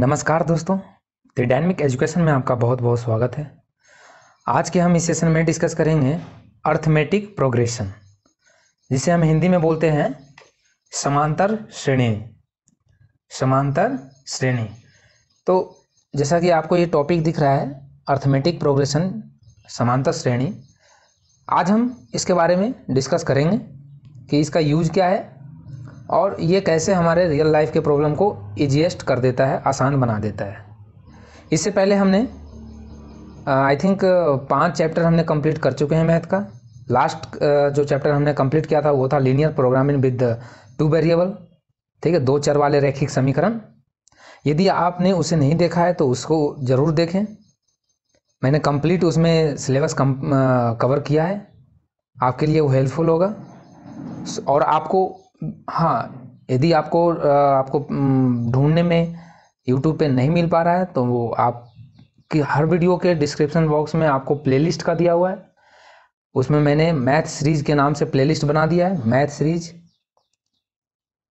नमस्कार दोस्तों, the dynamic education में आपका बहुत बहुत स्वागत है। आज के हम इस सेशन में डिस्कस करेंगे अर्थमेटिक प्रोग्रेशन, जिसे हम हिंदी में बोलते हैं समांतर श्रेणी। समांतर श्रेणी। तो जैसा कि आपको ये टॉपिक दिख रहा है, अर्थमेटिक प्रोग्रेशन, समांतर श्रेणी। आज हम इसके बारे में डिस्कस करेंगे कि इसका यूज क्या है और ये कैसे हमारे रियल लाइफ के प्रॉब्लम को ईजीएस्ट कर देता है, आसान बना देता है। इससे पहले हमने आई थिंक 5 चैप्टर हमने कंप्लीट कर चुके हैं मैथ का। लास्ट जो चैप्टर हमने कंप्लीट किया था वो था लीनियर प्रोग्रामिंग विद 2 वेरिएबल, ठीक है, 2 चर वाले रैखिक समीकरण। यदि आपने उसे नहीं देखा है तो उसको ज़रूर देखें। मैंने कंप्लीट उसमें सिलेबस कवर किया है, आपके लिए वो हेल्पफुल होगा। और आपको यदि आपको ढूंढने में YouTube पे नहीं मिल पा रहा है तो वो आपकी हर वीडियो के डिस्क्रिप्शन बॉक्स में आपको प्लेलिस्ट का दिया हुआ है। उसमें मैंने मैथ सीरीज के नाम से प्लेलिस्ट बना दिया है, मैथ सीरीज,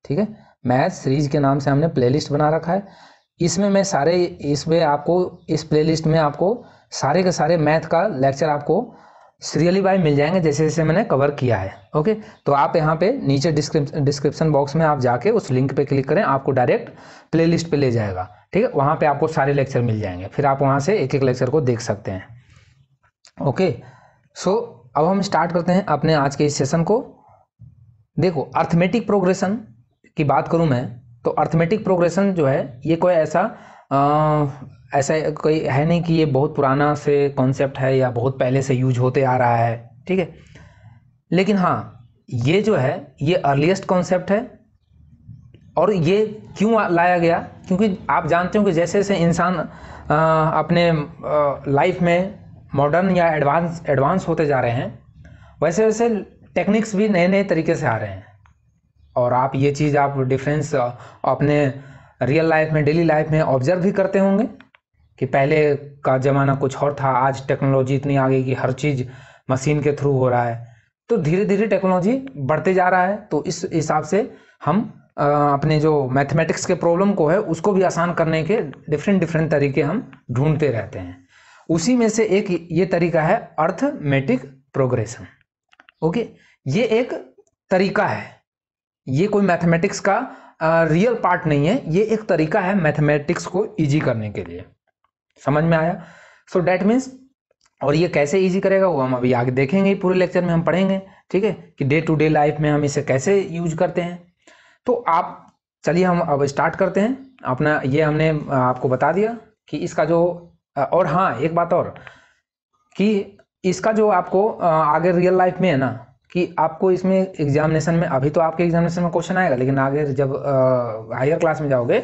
ठीक है, मैथ सीरीज के नाम से हमने प्लेलिस्ट बना रखा है। इसमें आपको इस प्लेलिस्ट में आपको सारे के सारे मैथ का लेक्चर आपको सीरियली वाइज मिल जाएंगे, जैसे जैसे मैंने कवर किया है। ओके, तो आप यहाँ पे नीचे डिस्क्रिप्शन बॉक्स में आप जाके उस लिंक पे क्लिक करें, आपको डायरेक्ट प्लेलिस्ट पे ले जाएगा, ठीक है। वहाँ पे आपको सारे लेक्चर मिल जाएंगे, फिर आप वहाँ से एक एक लेक्चर को देख सकते हैं। ओके, सो अब हम स्टार्ट करते हैं अपने आज के इस सेशन को। देखो, अर्थमेटिक प्रोग्रेशन की बात करूँ मैं तो अर्थमेटिक प्रोग्रेशन जो है ये कोई ऐसा कोई है नहीं कि ये बहुत पुराना से कॉन्सेप्ट है या बहुत पहले से यूज होते आ रहा है, ठीक है। लेकिन हाँ, ये जो है ये अर्लीस्ट कॉन्सेप्ट है। और ये क्यों लाया गया? क्योंकि आप जानते हो कि जैसे जैसे इंसान अपने लाइफ में मॉडर्न या एडवांस होते जा रहे हैं, वैसे वैसे टेक्निक्स भी नए नए तरीके से आ रहे हैं। और आप ये चीज़ आप डिफरेंस अपने रियल लाइफ में, डेली लाइफ में ऑब्जर्व भी करते होंगे कि पहले का ज़माना कुछ और था, आज टेक्नोलॉजी इतनी आ गई कि हर चीज़ मशीन के थ्रू हो रहा है। तो धीरे धीरे टेक्नोलॉजी बढ़ते जा रहा है, तो इस हिसाब से हम अपने जो मैथमेटिक्स के प्रॉब्लम को है उसको भी आसान करने के डिफरेंट तरीके हम ढूंढते रहते हैं। उसी में से एक ये तरीका है अर्थमेटिक प्रोग्रेशन। ओके, ये एक तरीका है, ये कोई मैथमेटिक्स का रियल पार्ट नहीं है, ये एक तरीका है मैथमेटिक्स को इजी करने के लिए। समझ में आया? सो डैट मीन्स, और ये कैसे इजी करेगा वो हम अभी आगे देखेंगे, पूरे लेक्चर में हम पढ़ेंगे, ठीक है, कि डे टू डे लाइफ में हम इसे कैसे यूज करते हैं। तो आप चलिए हम अब स्टार्ट करते हैं अपना। ये हमने आपको बता दिया कि इसका जो और हाँ, एक बात और कि इसका जो आपको आगे रियल लाइफ में है ना, कि आपको इसमें एग्जामिनेशन में, अभी तो आपके एग्जामिनेशन में क्वेश्चन आएगा, लेकिन आगे जब हायर क्लास में जाओगे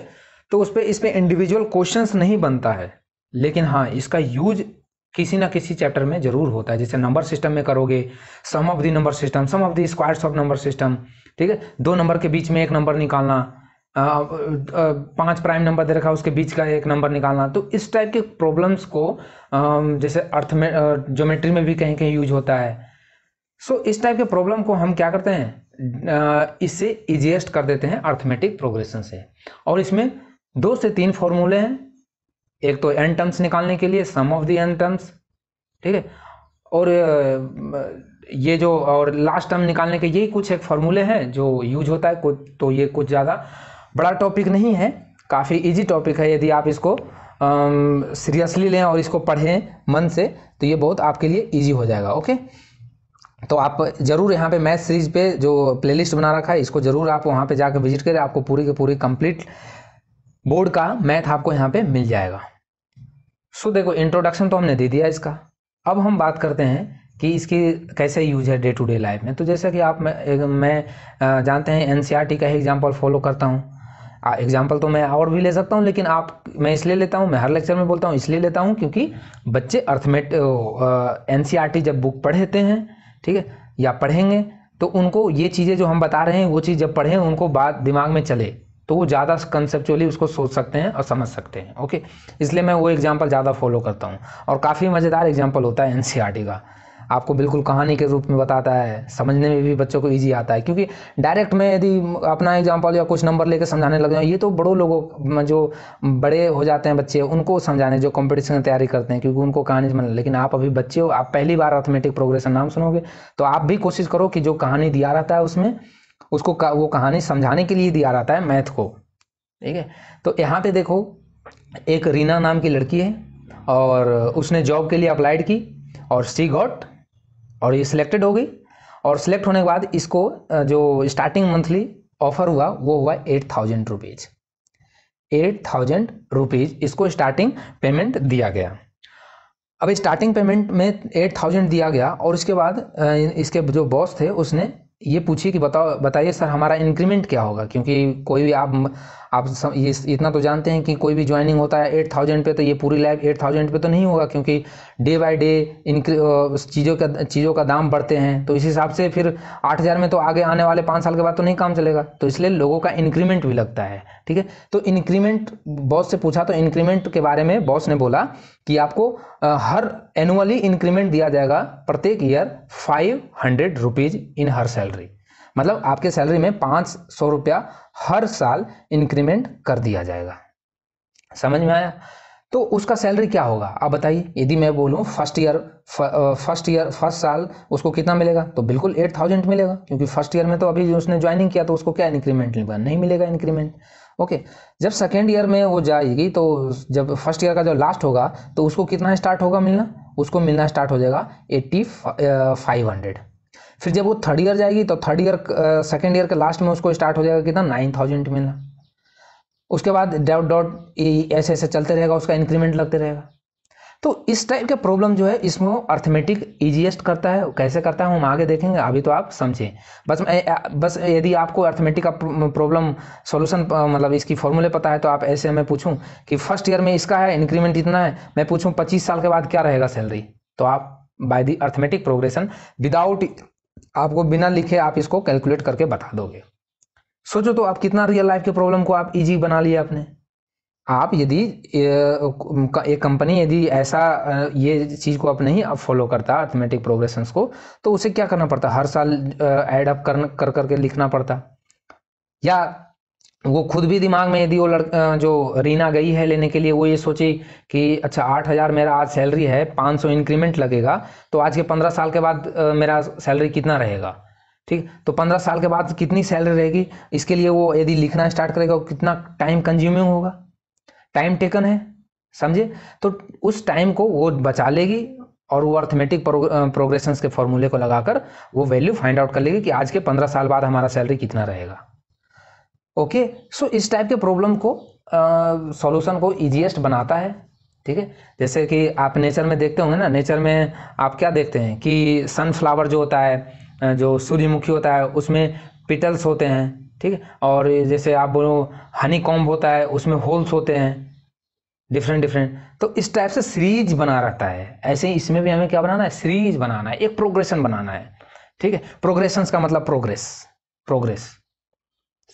तो इस पे इंडिविजुअल क्वेश्चंस नहीं बनता है। लेकिन हाँ, इसका यूज किसी ना किसी चैप्टर में जरूर होता है। जैसे नंबर सिस्टम में करोगे, sum of the number system, sum of the squares of number system, ठीक है, 2 नंबर के बीच में एक नंबर निकालना, 5 प्राइम नंबर दे रखा है उसके बीच का एक नंबर निकालना। तो इस टाइप के प्रॉब्लम्स को जैसे अर्थ में ज्योमेट्री में भी कहीं कहीं यूज होता है। सो इस टाइप के प्रॉब्लम को हम क्या करते हैं, इससे इजीएस्ट कर देते हैं अर्थमेटिक प्रोग्रेशन से। और इसमें 2 से 3 फॉर्मूले हैं। एक तो एन टर्म्स निकालने के लिए सम ऑफ द एन टर्म्स, ठीक है, और ये जो और लास्ट टर्म निकालने के यही कुछ एक फॉर्मूले हैं जो यूज होता है। तो ये कुछ ज़्यादा बड़ा टॉपिक नहीं है, काफ़ी इजी टॉपिक है। यदि आप इसको सीरियसली लें और इसको पढ़ें मन से तो ये बहुत आपके लिए ईजी हो जाएगा। ओके, तो आप ज़रूर यहाँ पे मैथ सीरीज पे जो प्लेलिस्ट बना रखा है इसको ज़रूर आप वहाँ पे जाकर विजिट करें, आपको पूरी की पूरी कंप्लीट बोर्ड का मैथ आपको यहाँ पे मिल जाएगा। सो देखो, इंट्रोडक्शन तो हमने दे दिया इसका। अब हम बात करते हैं कि इसकी कैसे यूज है डे टू डे लाइफ में। तो जैसा कि मैं जानते हैं एनसीईआरटी का ही एग्जाम्पल फॉलो करता हूँ। एग्जाम्पल तो मैं और भी ले सकता हूँ, लेकिन मैं इसलिए लेता हूँ, मैं हर लेक्चर में बोलता हूँ इसलिए लेता हूँ क्योंकि बच्चे एनसीईआरटी जब बुक पढ़ते हैं, ठीक है, या पढ़ेंगे, तो उनको ये चीज़ें जो हम बता रहे हैं वो चीज़ जब पढ़ें उनको बात दिमाग में चले तो वो ज़्यादा कंसेप्चुअली उसको सोच सकते हैं और समझ सकते हैं। ओके, इसलिए मैं वो एग्जांपल ज़्यादा फॉलो करता हूँ और काफ़ी मज़ेदार एग्जांपल होता है एनसीईआरटी का। आपको बिल्कुल कहानी के रूप में बताता है, समझने में भी बच्चों को ईजी आता है। क्योंकि डायरेक्ट में यदि अपना एग्जाम्पल या कुछ नंबर लेकर समझाने लग जाऊँ, ये तो बड़ों लोगों जो बड़े हो जाते हैं बच्चे उनको समझाने, जो कंपटीशन की तैयारी करते हैं, क्योंकि उनको कहानी समझ। लेकिन आप अभी बच्चे हो, आप पहली बार अर्थमेटिक प्रोग्रेशन नाम सुनोगे, तो आप भी कोशिश करो कि जो कहानी दिया रहता है उसमें उसको वो कहानी समझाने के लिए दिया रहता है मैथ को, ठीक है। तो यहाँ पे देखो, एक रीना नाम की लड़की है और उसने जॉब के लिए अप्लाइड की और सी गॉट, और ये सिलेक्टेड हो गई। और सिलेक्ट होने के बाद इसको जो स्टार्टिंग मंथली ऑफर हुआ वो हुआ 8,000 रुपीज़। 8,000 रुपीज़ इसको स्टार्टिंग पेमेंट दिया गया। अब स्टार्टिंग पेमेंट में 8,000 दिया गया और इसके बाद इसके जो बॉस थे उसने ये पूछी कि बताइए सर हमारा इंक्रीमेंट क्या होगा, क्योंकि कोई भी आप ये इतना तो जानते हैं कि कोई भी ज्वाइनिंग होता है 8,000 पे, तो ये पूरी लाइफ 8,000 पे तो नहीं होगा, क्योंकि डे बाय डे चीज़ों का दाम बढ़ते हैं। तो इस हिसाब से फिर 8,000 में तो आगे आने वाले 5 साल के बाद तो नहीं काम चलेगा, तो इसलिए लोगों का इंक्रीमेंट भी लगता है, ठीक है। तो इंक्रीमेंट बॉस से पूछा, तो इंक्रीमेंट के बारे में बॉस ने बोला कि आपको हर एनुअली इंक्रीमेंट दिया जाएगा प्रत्येक year 500 rupees in her salary. मतलब आपके सैलरी में 500 रुपया हर साल इंक्रीमेंट कर दिया जाएगा। समझ में आया? तो उसका सैलरी क्या होगा आप बताइए। यदि मैं बोलूँ फर्स्ट साल उसको कितना मिलेगा, तो बिल्कुल 8,000 मिलेगा, क्योंकि फर्स्ट ईयर में तो अभी उसने ज्वाइनिंग किया तो उसको क्या इंक्रीमेंट नहीं मिलेगा इंक्रीमेंट। ओके, जब सेकेंड ईयर में वो जाएगी तो जब फर्स्ट ईयर का जो लास्ट होगा तो उसको कितना स्टार्ट होगा मिलना, उसको मिलना स्टार्ट हो जाएगा 8,500। फिर जब वो थर्ड ईयर जाएगी तो थर्ड ईयर सेकेंड ईयर के लास्ट में उसको स्टार्ट हो जाएगा कितना 9,000 मिलना। उसके बाद डॉट डॉट ऐसे ऐसे चलते रहेगा, उसका इंक्रीमेंट लगते रहेगा। तो इस टाइप के प्रॉब्लम जो है इसमें अर्थमेटिक ईजीएस्ट करता है। कैसे करता है हम आगे देखेंगे, अभी तो आप समझें। बस यदि आपको अर्थमेटिक का प्रॉब्लम सॉल्यूशन मतलब इसकी फॉर्मूले पता है तो आप ऐसे मैं पूछूं कि फर्स्ट ईयर में इसका है इंक्रीमेंट इतना है, मैं पूछूं 25 साल के बाद क्या रहेगा सैलरी, तो आप by the arithmetic progression without आपको बिना लिखे आप इसको कैलकुलेट करके बता दोगे। सोचो तो आप कितना रियल लाइफ के प्रॉब्लम को आप इजी बना लिया आपने। आप यदि एक कंपनी यदि ऐसा ये चीज़ को आप नहीं फॉलो करता अर्थमेटिक प्रोग्रेशंस को, तो उसे क्या करना पड़ता, हर साल ऐड अप कर करके लिखना पड़ता। या वो खुद भी दिमाग में यदि वो जो रीना गई है लेने के लिए वो ये सोची कि अच्छा 8,000 मेरा आज सैलरी है, 500 इंक्रीमेंट लगेगा, तो आज के 15 साल के बाद मेरा सैलरी कितना रहेगा, ठीक। तो 15 साल के बाद कितनी सैलरी रहेगी, इसके लिए वो यदि लिखना स्टार्ट करेगा वो कितना टाइम कंज्यूमिंग होगा, टाइम टेकन है, समझे। तो उस टाइम को वो बचा लेगी और वो अर्थमेटिक प्रोग्रेशंस के फॉर्मूले को लगाकर वो वैल्यू फाइंड आउट कर लेगी कि आज के 15 साल बाद हमारा सैलरी कितना रहेगा। ओके, सो इस टाइप के प्रॉब्लम को सॉल्यूशन को इजीएस्ट बनाता है, ठीक है। जैसे कि आप नेचर में देखते होंगे ना, नेचर में आप क्या देखते हैं कि सनफ्लावर जो होता है, जो सूर्यमुखी होता है उसमें पिटल्स होते हैं, ठीक है। और जैसे आप बोलो हनी कॉम्ब होता है उसमें होल्स होते हैं डिफरेंट डिफरेंट। तो इस टाइप से सीरीज बना रहता है। ऐसे ही इसमें भी हमें क्या बनाना है, सीरीज बनाना है, एक प्रोग्रेशन बनाना है, ठीक है। प्रोग्रेशंस का मतलब प्रोग्रेस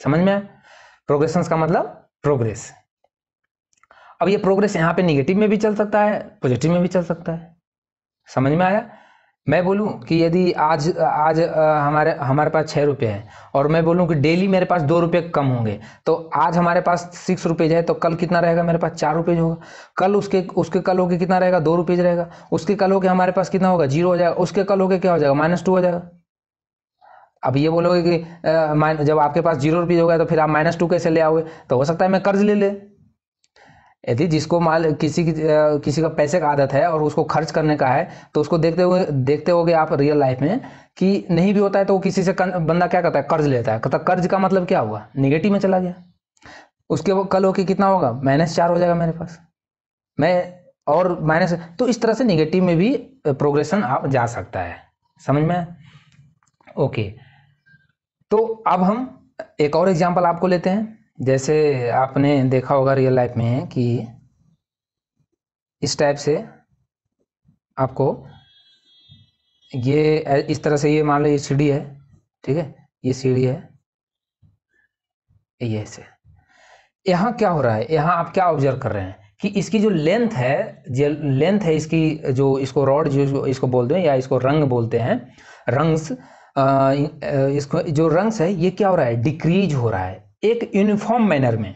समझ में आया, प्रोग्रेशंस का मतलब प्रोग्रेस। अब ये प्रोग्रेस यहाँ पे निगेटिव में भी चल सकता है, पॉजिटिव में भी चल सकता है, समझ में आया। मैं बोलूँ कि यदि आज हमारे पास 6 रुपये है और मैं बोलूँ कि डेली मेरे पास 2 रुपये कम होंगे, तो आज हमारे पास 6 रुपीज़ है तो कल कितना रहेगा मेरे पास 4 रुपीज़ होगा। कल उसके कल होके कितना रहेगा 2 रुपीज़ रहेगा। उसके कल होके हमारे पास कितना होगा 0 हो जाएगा। उसके कल होके क्या हो जाएगा -2 हो जाएगा। अब ये बोलोगे कि जब आपके पास 0 रुपीज़ होगा तो फिर आप -2 कैसे ले आओगे, तो हो सकता है मैं कर्ज ले ले। यदि जिसको किसी का पैसे का आदत है और उसको खर्च करने का है, तो उसको देखते होगे आप रियल लाइफ में कि नहीं भी होता है तो वो किसी से बंदा क्या करता है, कर्ज लेता है। तो कर्ज का मतलब क्या हुआ, निगेटिव में चला गया। उसके वो कल होके कितना होगा -4 हो जाएगा मेरे पास, और माइनस। तो इस तरह से निगेटिव में भी प्रोग्रेशन आप जा सकता है, समझ में। ओके, तो अब हम एक और एग्जांपल आपको लेते हैं। जैसे आपने देखा होगा रियल लाइफ में कि इस टाइप से आपको ये इस तरह से, ये मान लो ये सीढ़ी है, ठीक है, ये सीढ़ी है, ये ऐसे। यहाँ क्या हो रहा है, यहाँ आप क्या ऑब्जर्व कर रहे हैं कि इसकी जो लेंथ है इसकी, जो इसको रॉड जो इसको बोलते हैं या इसको रंग बोलते हैं, रंग्स, इसको जो रंग्स है ये क्या हो रहा है, डिक्रीज हो रहा है एक यूनिफॉर्म मैनर में।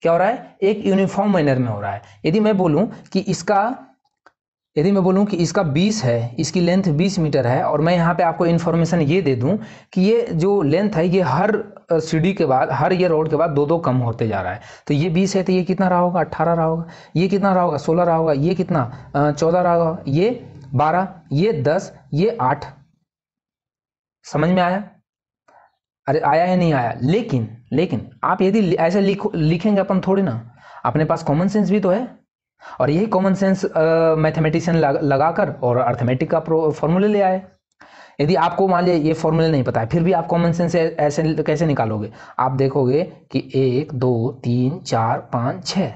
क्या हो रहा है, एक यूनिफॉर्म मैनर में हो रहा है। यदि मैं बोलूं कि इसका 20 है, इसकी लेंथ 20 मीटर है, और मैं यहाँ पे आपको इन्फॉर्मेशन ये दे दूं कि ये जो लेंथ है ये हर सीढ़ी के बाद, हर ये रोड के बाद 2-2 कम होते जा रहा है। तो ये 20 है तो ये कितना रहा होगा, 18 रहा होगा, ये कितना रहा होगा, 16 रहा होगा, ये कितना 14 रहा होगा, ये 12, ये 10, ये 8। समझ में आया? अरे आया है, नहीं आया? लेकिन आप यदि ऐसे लिखेंगे अपन थोड़ी ना, अपने पास कॉमन सेंस भी तो है, और यही कॉमन सेंस मैथमेटिशियन लगाकर और अर्थमेटिक का फॉर्मूले ले आए। यदि आपको मान लिया ये फॉर्मूले नहीं पता है, फिर भी आप कॉमन सेंस ऐसे कैसे निकालोगे? आप देखोगे कि 1 2 3 4 5 6,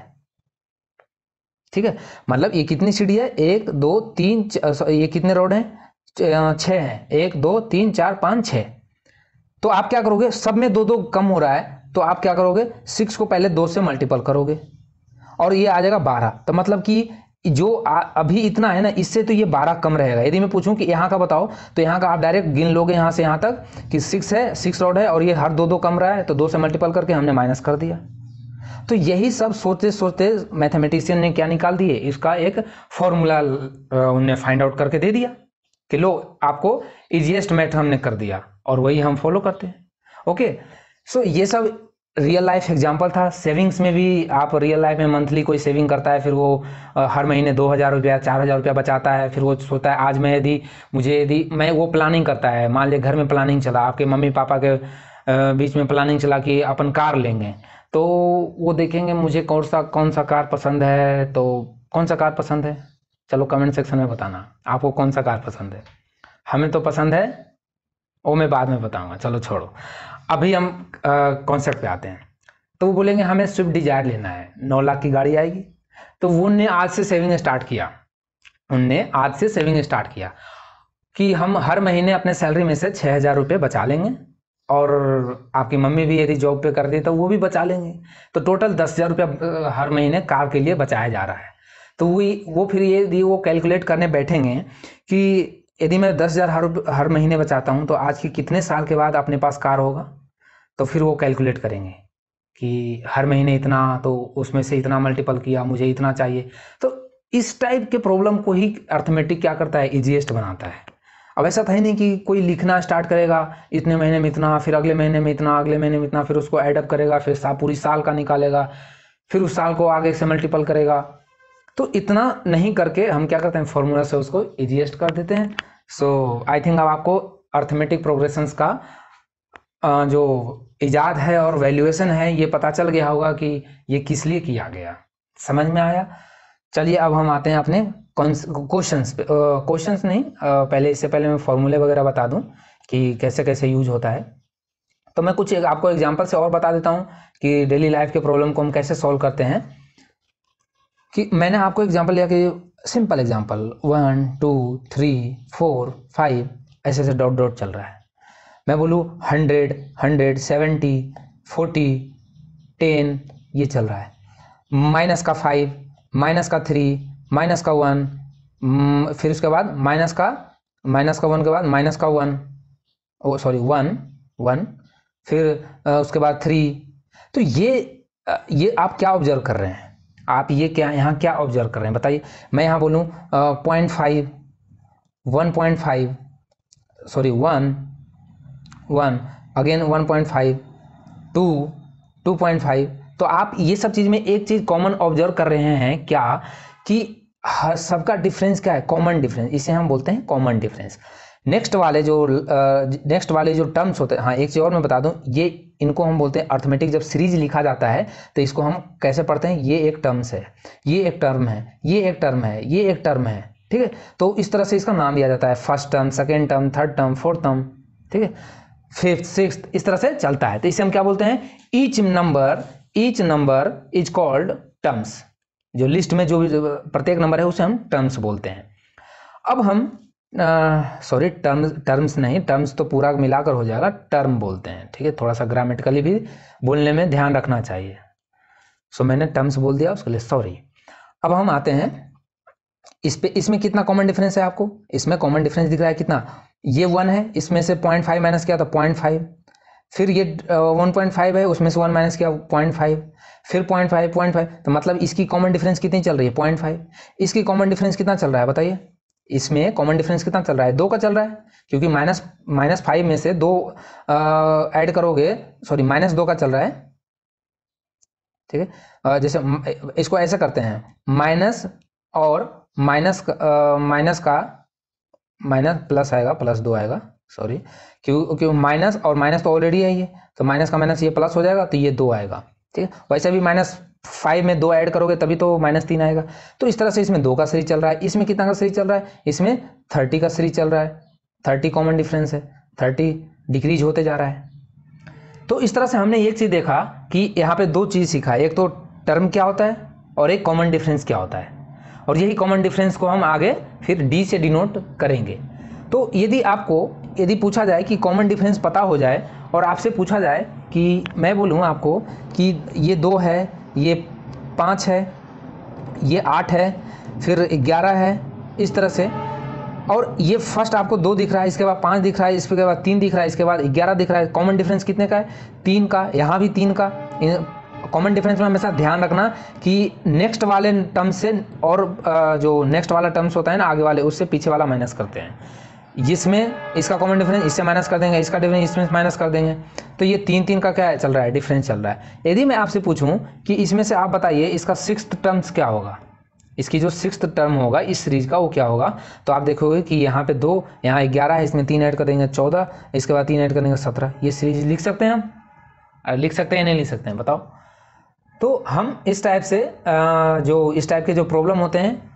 ठीक है, मतलब ये कितनी सीढ़ी है, 1 2 3, ये कितने रोड हैं, 6 हैं, 1 2 3 4 5 6। तो आप क्या करोगे, सब में 2-2 कम हो रहा है, तो आप क्या करोगे, 6 को पहले 2 से मल्टीपल करोगे और ये आ जाएगा 12। तो मतलब कि जो अभी इतना है ना, इससे तो ये 12 कम रहेगा। यदि मैं पूछूं कि यहाँ का बताओ, तो यहाँ का आप डायरेक्ट गिन लोगे यहाँ से यहाँ तक कि 6 है, 6 रॉड है, और ये हर 2-2 कम रहा है, तो 2 से मल्टीपल करके हमने माइनस कर दिया। तो यही सब सोचते सोचते मैथमेटिशियन ने क्या निकाल दिए, इसका एक फॉर्मूला उनने फाइंड आउट करके दे दिया कि लो आपको इजीएस्ट मैथ हमने कर दिया, और वही हम फॉलो करते हैं। ओके, सो ये सब रियल लाइफ एग्जाम्पल था। सेविंग्स में भी आप रियल लाइफ में मंथली कोई सेविंग करता है, फिर वो हर महीने 2000 रुपया 4000 रुपया बचाता है, फिर वो सोचता है आज मैं यदि मैं वो प्लानिंग करता है, मान लिया घर में प्लानिंग चला, आपके मम्मी पापा के बीच में प्लानिंग चला कि अपन कार लेंगे, तो वो देखेंगे मुझे कौन सा कार पसंद है, तो कौन सा कार पसंद है, चलो कमेंट सेक्शन में बताना आपको कौन सा कार पसंद है। हमें तो पसंद है, वो मैं बाद में बताऊंगा, चलो छोड़ो, अभी हम कॉन्सेप्ट पे आते हैं। तो वो बोलेंगे हमें स्विफ्ट डिजायर लेना है, 9 लाख की गाड़ी आएगी। तो वो उनने आज से सेविंग स्टार्ट किया कि हम हर महीने अपने सैलरी में से 6000 रुपये बचा लेंगे, और आपकी मम्मी भी यदि जॉब पे कर दी तो वो भी बचा लेंगे, तो टोटल 10,000 रुपया हर महीने कार के लिए बचाया जा रहा है। तो वो फिर यदि वो कैलकुलेट करने बैठेंगे कि यदि मैं 10,000 हर महीने बचाता हूँ तो आज के कितने साल के बाद अपने पास कार होगा, तो फिर वो कैलकुलेट करेंगे कि हर महीने इतना, तो उसमें से इतना मल्टीपल किया, मुझे इतना चाहिए। तो इस टाइप के प्रॉब्लम को ही अर्थमेटिक क्या करता है, इजीएस्ट बनाता है। अब ऐसा था ही नहीं कि कोई लिखना स्टार्ट करेगा, इतने महीने में इतना, फिर अगले महीने में इतना, अगले महीने में इतना, फिर उसको एडअप करेगा, फिर पूरी साल का निकालेगा, फिर उस साल को आगे से मल्टीपल करेगा। तो इतना नहीं करके हम क्या करते हैं, फॉर्मूला से उसको इजीएस्ट कर देते हैं। सो आई थिंक अब आपको अर्थमेटिक प्रोग्रेशंस का जो इजाद है और वैल्यूएशन है ये पता चल गया होगा कि ये किस लिए किया गया, समझ में आया। चलिए अब हम आते हैं अपने क्वेश्चंस पे। क्वेश्चंस नहीं, पहले इससे पहले मैं फॉर्मूले वगैरह बता दूं कि कैसे कैसे यूज होता है। तो मैं कुछ आपको एग्जांपल से और बता देता हूं कि डेली लाइफ के प्रॉब्लम को हम कैसे सॉल्व करते हैं। कि मैंने आपको एग्जांपल लिया कि सिंपल एग्जांपल 1 2 3 4 5 ऐसे ऐसे डॉट डॉट चल रहा है। मैं बोलूँ 100 100 70 40 10 ये चल रहा है, माइनस का 5 माइनस का 3 माइनस का 1, फिर उसके बाद माइनस का 1 के बाद माइनस का 1, ओ सॉरी 1 फिर उसके बाद 3। तो ये आप क्या ऑब्जर्व कर रहे हैं, आप ये क्या यहाँ क्या ऑब्जर्व कर रहे हैं बताइए। मैं यहाँ बोलूँ 0.5 1.5 सॉरी 1 अगेन 1.5 2 2.5। तो आप ये सब चीज़ में एक चीज़ कॉमन ऑब्जर्व कर रहे हैं क्या, कि सबका डिफरेंस क्या है, कॉमन डिफरेंस, इसे हम बोलते हैं कॉमन डिफरेंस। नेक्स्ट वाले जो टर्म्स होते हैं, हाँ एक चीज़ और मैं बता दूं, ये इनको हम बोलते हैं अर्थमेटिक। जब सीरीज लिखा जाता है तो इसको हम कैसे पढ़ते हैं, ये एक टर्म्स है, ये एक टर्म है, ये एक टर्म है, ये एक टर्म है, ठीक है। तो इस तरह से इसका नाम दिया जाता है, first term, second term, third term, fourth term, ठीक है, फिफ्थ सिक्स्थ, इस तरह से चलता है। तो इसे हम क्या बोलते हैं, each number is called terms. जो लिस्ट में जो भी प्रत्येक नंबर है उसे हम टर्म्स बोलते हैं। अब हम सॉरी टर्म्स नहीं, टर्म्स तो पूरा मिलाकर हो जाएगा, टर्म बोलते हैं, ठीक है। थोड़ा सा ग्रामेटिकली भी बोलने में ध्यान रखना चाहिए। सो मैंने टर्म्स बोल दिया, उसके लिए सॉरी। अब हम आते हैं इसमें कितना कॉमन डिफरेंस है आपको, इसमें कॉमन डिफरेंस दिख रहा है कितना, ये 1 है, इसमें से 0.5 माइनस किया तो 0.5, फिर ये 1.5 है, उसमें से 1 माइनस किया 0.5, फिर 0.5, तो मतलब इसकी कॉमन डिफरेंस कितनी चल रही है 0.5। इसकी कॉमन डिफरेंस कितना चल रहा है बताइए, इसमें कॉमन डिफरेंस कितना चल रहा है 2 का चल रहा है, क्योंकि -5 में से 2 ऐड करोगे, सॉरी -2 का चल रहा है, ठीक है। जैसे इसको ऐसे करते हैं, माइनस और माइनस का माइनस प्लस आएगा, +2 आएगा, सॉरी, क्यों माइनस और माइनस तो ऑलरेडी है ये, तो माइनस का माइनस ये प्लस हो जाएगा, तो ये 2 आएगा, ठीक है। वैसे भी -5 में 2 ऐड करोगे तभी तो -3 आएगा। तो इस तरह से इसमें 2 का सीरीज चल रहा है, इसमें कितना का सीरीज चल रहा है, इसमें 30 का सीरीज चल रहा है, 30 कॉमन डिफरेंस है, 30 डिक्रीज होते जा रहा है। तो इस तरह से हमने एक चीज़ देखा कि यहाँ पे 2 चीज़ सीखा, एक तो टर्म क्या होता है और एक कॉमन डिफरेंस क्या होता है, और यही कॉमन डिफरेंस को हम आगे फिर डी से डिनोट करेंगे। तो यदि पूछा जाए कि कॉमन डिफरेंस पता हो जाए और आपसे पूछा जाए कि मैं बोलूँ आपको कि ये 2 है, ये 5 है, ये 8 है, फिर 11 है, इस तरह से, और ये फर्स्ट आपको 2 दिख रहा है, इसके बाद 5 दिख रहा है, इसके बाद 3 दिख रहा है, इसके बाद 11 दिख रहा है, कॉमन डिफरेंस कितने का है 3 का, यहाँ भी 3 का। कॉमन डिफरेंस में हमेशा ध्यान रखना कि नेक्स्ट वाले टर्म से और जो नेक्स्ट वाला टर्म्स होता है ना आगे वाले, उससे पीछे वाला माइनस करते हैं, जिसमें इसका कॉमन डिफरेंस इससे माइनस कर देंगे, इसका डिफरेंस इसमें माइनस कर देंगे, तो ये 3 का क्या चल रहा है, डिफरेंस चल रहा है। यदि मैं आपसे पूछूं कि इसमें से आप बताइए इसका 6th टर्म्स क्या होगा, इसकी जो 6th टर्म होगा इस सीरीज का वो क्या होगा, तो आप देखोगे कि यहाँ पे 2, यहाँ 11 है, इसमें 3 ऐड कर देंगे 14, इसके बाद 3 ऐड कर देंगे 17। ये सीरीज लिख सकते हैं हम, लिख सकते हैं नहीं लिख सकते हैं बताओ। तो हम इस टाइप से जो इस टाइप के जो प्रॉब्लम होते हैं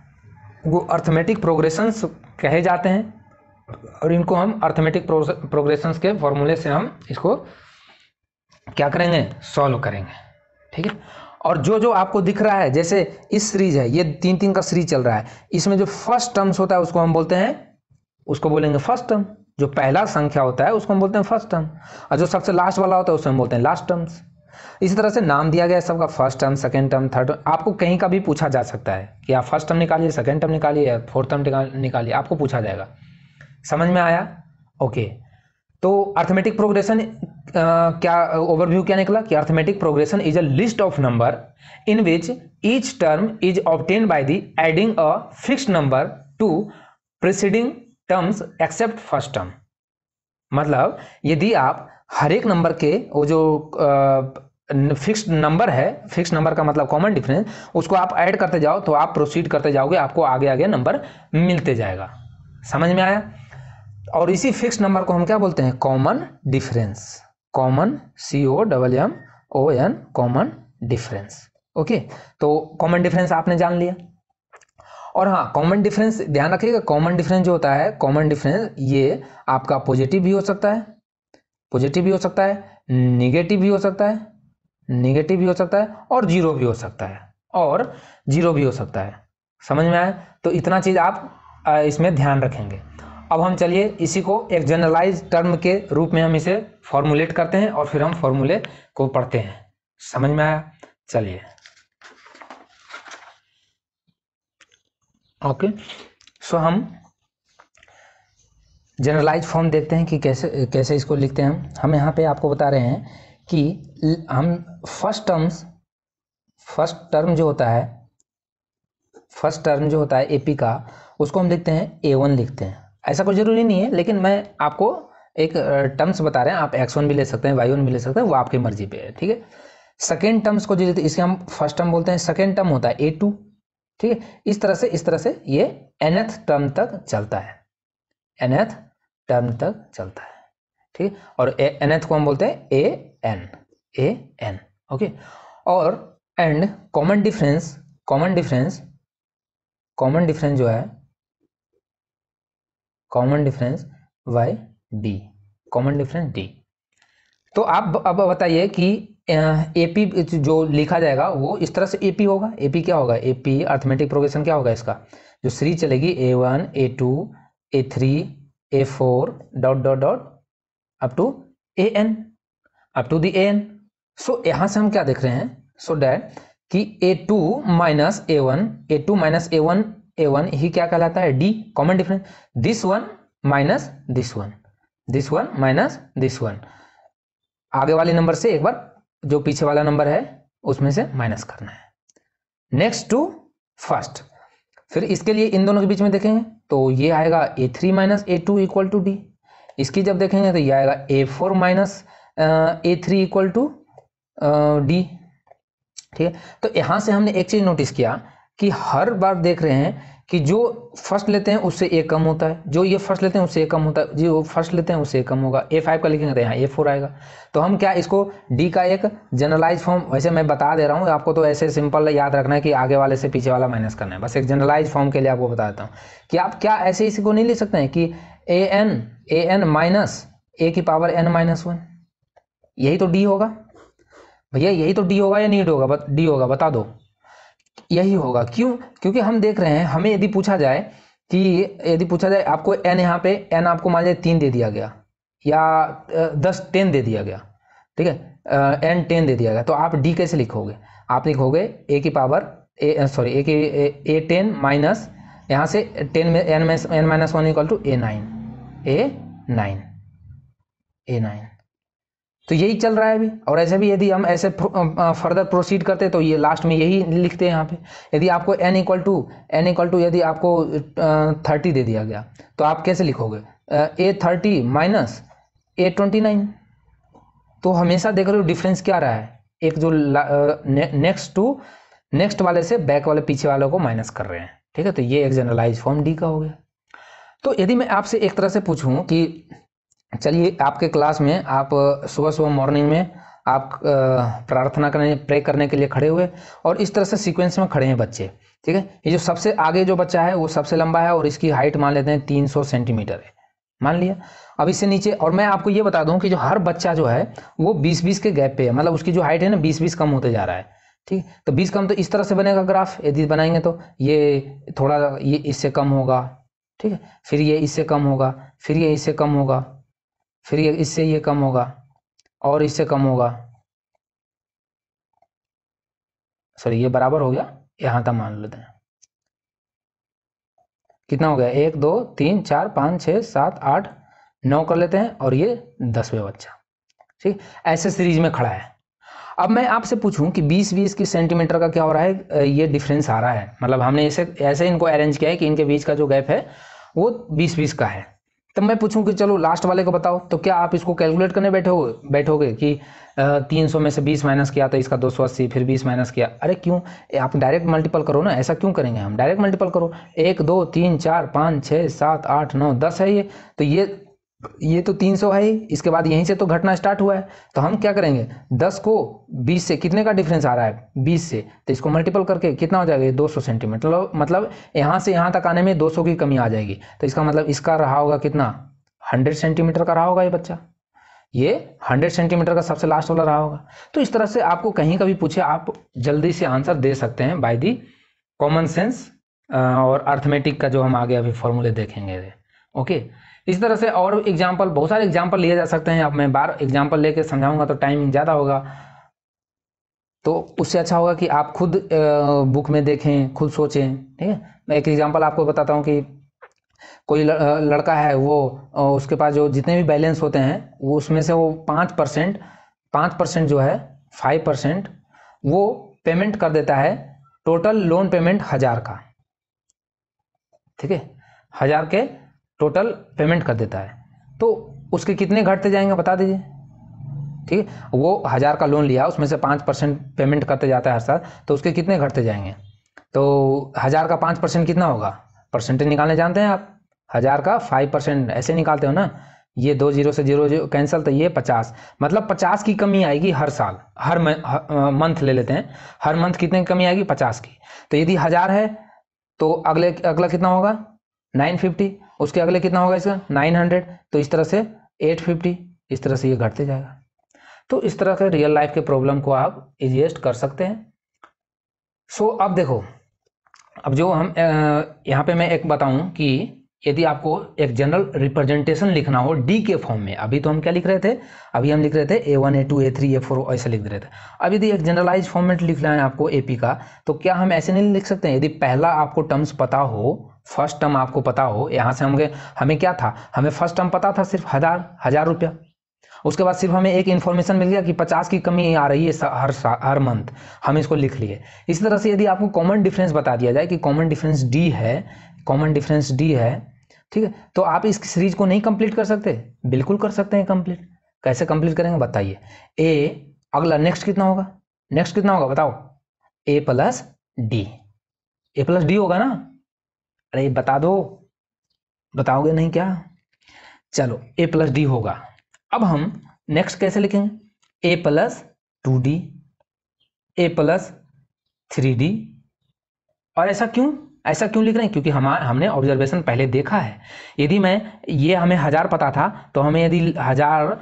वो अर्थमेटिक प्रोग्रेशंस कहे जाते हैं, और इनको हम अर्थमेटिक प्रोग्रेशंस के फॉर्मूले से हम इसको क्या करेंगे, सॉल्व करेंगे, ठीक है। और जो आपको दिख रहा है, जैसे इस सीरीज है, ये 3 का सीरीज चल रहा है, इसमें जो फर्स्ट टर्म्स होता है उसको हम बोलते हैं, उसको बोलेंगे फर्स्ट टर्म, जो पहला संख्या होता है उसको हम बोलते हैं फर्स्ट टर्म, और जो सबसे लास्ट वाला होता है उसको हम बोलते हैं लास्ट टर्म्स। इसी तरह से नाम दिया गया है सबका, first term, second term, third term. आपको कहीं का भी पूछा जा सकता है कि आप फर्स्ट टर्म निकालिए, सेकंड टर्म निकालिए, या फोर्थ टर्म निकालिए, आपको पूछा जाएगा। समझ में आया? ओके। तो अर्थमेटिक प्रोग्रेशन क्या ओवरव्यू क्या निकला कि arithmetic progression is a list of number in which each term is obtained by the adding a fixed number two preceding terms accept first term. मतलब यदि आप हर एक नंबर के वो जो फिक्स्ड नंबर है, फिक्स्ड नंबर का मतलब कॉमन डिफरेंस, उसको आप ऐड करते जाओ तो आप प्रोसीड करते जाओगे, आपको आगे आगे नंबर मिलते जाएगा। समझ में आया? और इसी फिक्स्ड नंबर को हम क्या बोलते हैं, common difference, common COMMON, common difference. Okay, तो कॉमन डिफरेंस आपने जान लिया। और हाँ, कॉमन डिफरेंस ध्यान रखिएगा, कॉमन डिफरेंस जो होता है, कॉमन डिफरेंस ये आपका पॉजिटिव भी हो सकता है, पॉजिटिव भी हो सकता है, निगेटिव भी हो सकता है, निगेटिव भी हो सकता है, और जीरो भी हो सकता है, और जीरो भी हो सकता है। समझ में आया? तो इतना चीज़ आप इसमें ध्यान रखेंगे। अब हम चलिए इसी को एक जनरलाइज टर्म के रूप में हम इसे फॉर्मुलेट करते हैं और फिर हम फॉर्मूले को पढ़ते हैं। समझ में आया? चलिए, ओके। सो हम जनरलाइज फॉर्म देखते हैं कि कैसे कैसे इसको लिखते हैं हम यहाँ पे आपको बता रहे हैं कि हम फर्स्ट टर्म जो होता है, फर्स्ट टर्म जो होता है एपी का, उसको हम लिखते हैं A1 लिखते हैं। ऐसा कोई ज़रूरी नहीं है, लेकिन मैं आपको एक टर्म्स बता रहे हैं, आप X1 भी ले सकते हैं, Y1 भी ले सकते हैं, वो आपकी मर्जी पे है, ठीक है। सेकेंड टर्म्स को जो इसे हम फर्स्ट टर्म बोलते हैं, सेकेंड टर्म होता है A2, ठीक है। इस तरह से ये nth टर्म तक चलता है, nth टर्म तक चलता है, ठीक है। और nth को हम बोलते हैं an, ओके। और एंड कॉमन डिफरेंस जो है, common difference D, common difference D। तो आप अब बताइए कि एपी जो लिखा जाएगा वो इस तरह से एपी होगा। एपी क्या होगा? एपी अर्थमेटिक प्रोग्रेशन क्या होगा इसका? जो सीरीज चलेगी A1, A2, A3, A4 dot up to AN, up to the AN। So यहाँ से हम क्या देख रहे हैं, सो डैट कि A2 माइनस A1 ही क्या कहलाता है, D, common difference, this one minus this one minus this one, आगे वाले नंबर से एक बार जो पीछे वाला नंबर है उसमें से माइनस करना है, नेक्स्ट टू फर्स्ट। फिर इसके लिए इन दोनों के बीच में देखेंगे तो ये आएगा A3 minus A2 equal to D। इसकी जब देखेंगे तो ये आएगा A4 minus A3 equal to D। ठीक है, तो यहाँ से हमने एक चीज नोटिस किया कि हर बार देख रहे हैं कि जो फर्स्ट लेते हैं उससे ए कम होता है, जो ये फर्स्ट लेते हैं उससे ए कम होता है, जो फर्स्ट लेते हैं उससे ए कम होगा। A5 का लिखेंगे तो यहाँ A4 आएगा। तो हम क्या इसको D का एक जनरलाइज फॉर्म, वैसे मैं बता दे रहा हूँ आपको, तो ऐसे सिंपल याद रखना है कि आगे वाले से पीछे वाला माइनस करना है, बस एक जनरलाइज फॉर्म के लिए आपको बता देता हूँ कि आप क्या ऐसे इसी को नहीं लिख सकते हैं कि an माइनस a की पावर n माइनस 1, यही तो D होगा भैया, यही तो D होगा या नहीं होगा, D होगा, बता दो। यही होगा, क्यों? क्योंकि हम देख रहे हैं, हमें यदि पूछा जाए आपको n, यहाँ पे n आपको मान लीजिए 3 दे दिया गया या 10 दे दिया गया, ठीक है, n 10 दे दिया गया, तो आप D कैसे लिखोगे? आप लिखोगे a की पावर a10 माइनस यहाँ से 10 में n minus 1 equal to a9। तो यही चल रहा है अभी। और ऐसे भी यदि हम ऐसे फर्दर प्रोसीड करते तो ये लास्ट में यही लिखते हैं यहाँ पे। यदि आपको n इक्वल टू यदि आपको 30 दे दिया गया तो आप कैसे लिखोगे? A30 minus A29। तो हमेशा देख रहे हो डिफरेंस क्या रहा है, एक जो नेक्स्ट वाले से बैक वाले पीछे वालों को माइनस कर रहे हैं। ठीक है, तो ये एक जनरलाइज फॉर्म D का हो गया। तो यदि मैं आपसे एक तरह से पूछूं कि चलिए आपके क्लास में आप सुबह मॉर्निंग में आप प्रार्थना प्रे करने के लिए खड़े हुए और इस तरह से सीक्वेंस में खड़े हैं बच्चे। ठीक है, ये जो सबसे आगे जो बच्चा है वो सबसे लंबा है और इसकी हाइट मान लेते हैं 300 सेंटीमीटर है, मान लिया। अब इससे नीचे, और मैं आपको ये बता दूं कि जो हर बच्चा जो है वो 20-20 के गैप पे है, मतलब उसकी जो हाइट है ना 20-20 कम होते जा रहा है। ठीक, तो 20 कम, तो इस तरह से बनेगा ग्राफ। यदि बनाएंगे तो ये थोड़ा ये इससे कम होगा, ठीक है, फिर ये इससे कम होगा, फिर ये इससे कम होगा, फिर ये इससे ये कम होगा और इससे कम होगा। सॉरी, ये बराबर हो गया, यहां तक मान लेते हैं। कितना हो गया? 1 2 3 4 5 6 7 8 9 कर लेते हैं और ये 10वें बच्चा। ठीक, ऐसे सीरीज में खड़ा है। अब मैं आपसे पूछूं कि 20-20 की सेंटीमीटर का क्या हो रहा है, ये डिफरेंस आ रहा है, मतलब हमने ऐसे इनको अरेंज किया है कि इनके बीच का जो गैप है वो 20-20 का है। तब मैं पूछूं कि चलो लास्ट वाले को बताओ, तो क्या आप इसको कैलकुलेट करने बैठोगे कि 300 में से 20 माइनस किया तो इसका 280, फिर 20 माइनस किया? अरे क्यों, आप डायरेक्ट मल्टीपल करो ना। ऐसा क्यों करेंगे हम? डायरेक्ट मल्टीपल करो। 1 2 3 4 5 6 7 8 9 10 है ये, तो ये तो 300 है ही, इसके बाद यहीं से तो घटना स्टार्ट हुआ है। तो हम क्या करेंगे, 10 को 20 से, कितने का डिफरेंस आ रहा है? 20 से, तो इसको मल्टीपल करके कितना हो जाएगा? 200 सेंटीमीटर, मतलब यहाँ से यहाँ तक आने में 200 की कमी आ जाएगी। तो इसका मतलब इसका रहा होगा कितना? 100 सेंटीमीटर का रहा होगा ये बच्चा, ये 100 सेंटीमीटर का सबसे लास्ट वाला रहा होगा। तो इस तरह से आपको कहीं का भी पूछे आप जल्दी से आंसर दे सकते हैं बाय दी कॉमन सेंस और अर्थमेटिक का जो हम आगे अभी फॉर्मूले देखेंगे। ओके, इस तरह से और एग्जाम्पल, बहुत सारे एग्जाम्पल लिए जा सकते हैं। अब मैं बार एग्जाम्पल लेके समझाऊंगा तो टाइम ज़्यादा होगा, तो उससे अच्छा होगा कि आप खुद बुक में देखें, खुद सोचें। ठीक है, मैं एक एग्जाम्पल आपको बताता हूँ कि कोई लड़का है, वो उसके पास जो जितने भी बैलेंस होते हैं वो उसमें से वो 5% जो है 5% वो पेमेंट कर देता है, टोटल लोन पेमेंट 1000 का। ठीक है, 1000 के टोटल पेमेंट कर देता है, तो उसके कितने घटते जाएंगे बता दीजिए। ठीक है, वो 1000 का लोन लिया, उसमें से 5% पेमेंट करते जाता है हर साल, तो उसके कितने घटते जाएंगे? तो 1000 का 5% कितना होगा? परसेंटेज निकालने जानते हैं आप? 1000 का 5% ऐसे निकालते हो ना, ये 2 0 से 0 कैंसिल, तो ये 50, मतलब 50 की कमी आएगी हर साल, हर मंथ ले लेते हैं, हर मंथ कितने की कमी आएगी? 50 की। तो यदि 1000 है तो अगला कितना होगा? 950, उसके अगले कितना होगा इसका? 900, तो इस तरह से 850, इस तरह से ये घटते जाएगा। तो इस तरह के रियल लाइफ के प्रॉब्लम को आप इजीएस्ट कर सकते हैं। सो अब देखो, अब जो हम यहाँ पे मैं एक बताऊं कि यदि आपको एक जनरल रिप्रेजेंटेशन लिखना हो डी के फॉर्म में, अभी तो हम क्या लिख रहे थे, अभी हम लिख रहे थे A1 A2 A3 A4 ऐसे लिख रहे थे। अब यदि एक जनरलाइज फॉर्मेट लिखना है आपको AP का, तो क्या हम ऐसे नहीं लिख सकते हैं? यदि पहला आपको टर्म्स पता हो, फर्स्ट टर्म आपको पता हो, यहाँ से हमें क्या था, हमें फर्स्ट टर्म पता था सिर्फ 1000 रुपया, उसके बाद सिर्फ हमें एक इन्फॉर्मेशन मिल गया कि 50 की कमी आ रही है हर मंथ, हम इसको लिख लिए। इसी तरह से यदि आपको कॉमन डिफरेंस बता दिया जाए कि कॉमन डिफरेंस डी है, कॉमन डिफरेंस डी है, ठीक है, तो आप इस सीरीज को नहीं कंप्लीट कर सकते? बिल्कुल कर सकते हैं कंप्लीट। कैसे कंप्लीट करेंगे बताइए? ए, अगला नेक्स्ट कितना होगा, नेक्स्ट कितना होगा बताओ? ए प्लस डी, ए प्लस डी होगा ना? अरे बता दो, बताओगे नहीं क्या? चलो ए प्लस डी होगा। अब हम नेक्स्ट कैसे लिखेंगे? ए प्लस 2D, ए प्लस 3D। और ऐसा क्यों लिख रहे हैं? क्योंकि हमने ऑब्जर्वेशन पहले देखा है। यदि ये हमें 1000 पता था, तो हमें यदि 1000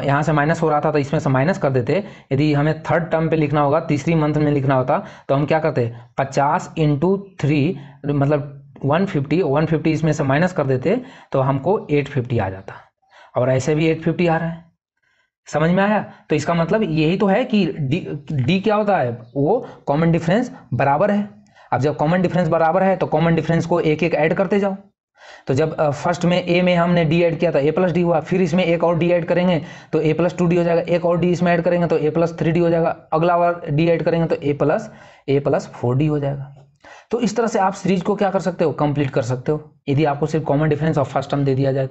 यहाँ से माइनस हो रहा था तो इसमें से माइनस कर देते। यदि हमें थर्ड टर्म पे लिखना होगा, तीसरी मंथ में लिखना होता, तो हम क्या करते? 50 × 3 मतलब 150 इसमें से माइनस कर देते, तो हमको 850 आ जाता। और ऐसे भी 850 आ रहा है। समझ में आया? तो इसका मतलब यही तो है कि डी क्या होता है, वो कॉमन डिफरेंस बराबर है। अब जब कॉमन डिफरेंस बराबर है तो कॉमन डिफरेंस को एक एक ऐड करते जाओ। तो जब फर्स्ट में ए में हमने डी ऐड किया था, ए प्लस डी हुआ, फिर इसमें एक और डी ऐड करेंगे तो ए प्लस 2D हो जाएगा, एक और डी इसमें ऐड करेंगे तो ए प्लस 3D हो जाएगा, अगला बार डी ऐड करेंगे तो ए प्लस 4D हो जाएगा। तो इस तरह से आप सीरीज को क्या कर सकते हो? कंप्लीट कर सकते हो, यदि आपको सिर्फ कॉमन डिफरेंस और फर्स्ट टर्म दे दिया जाए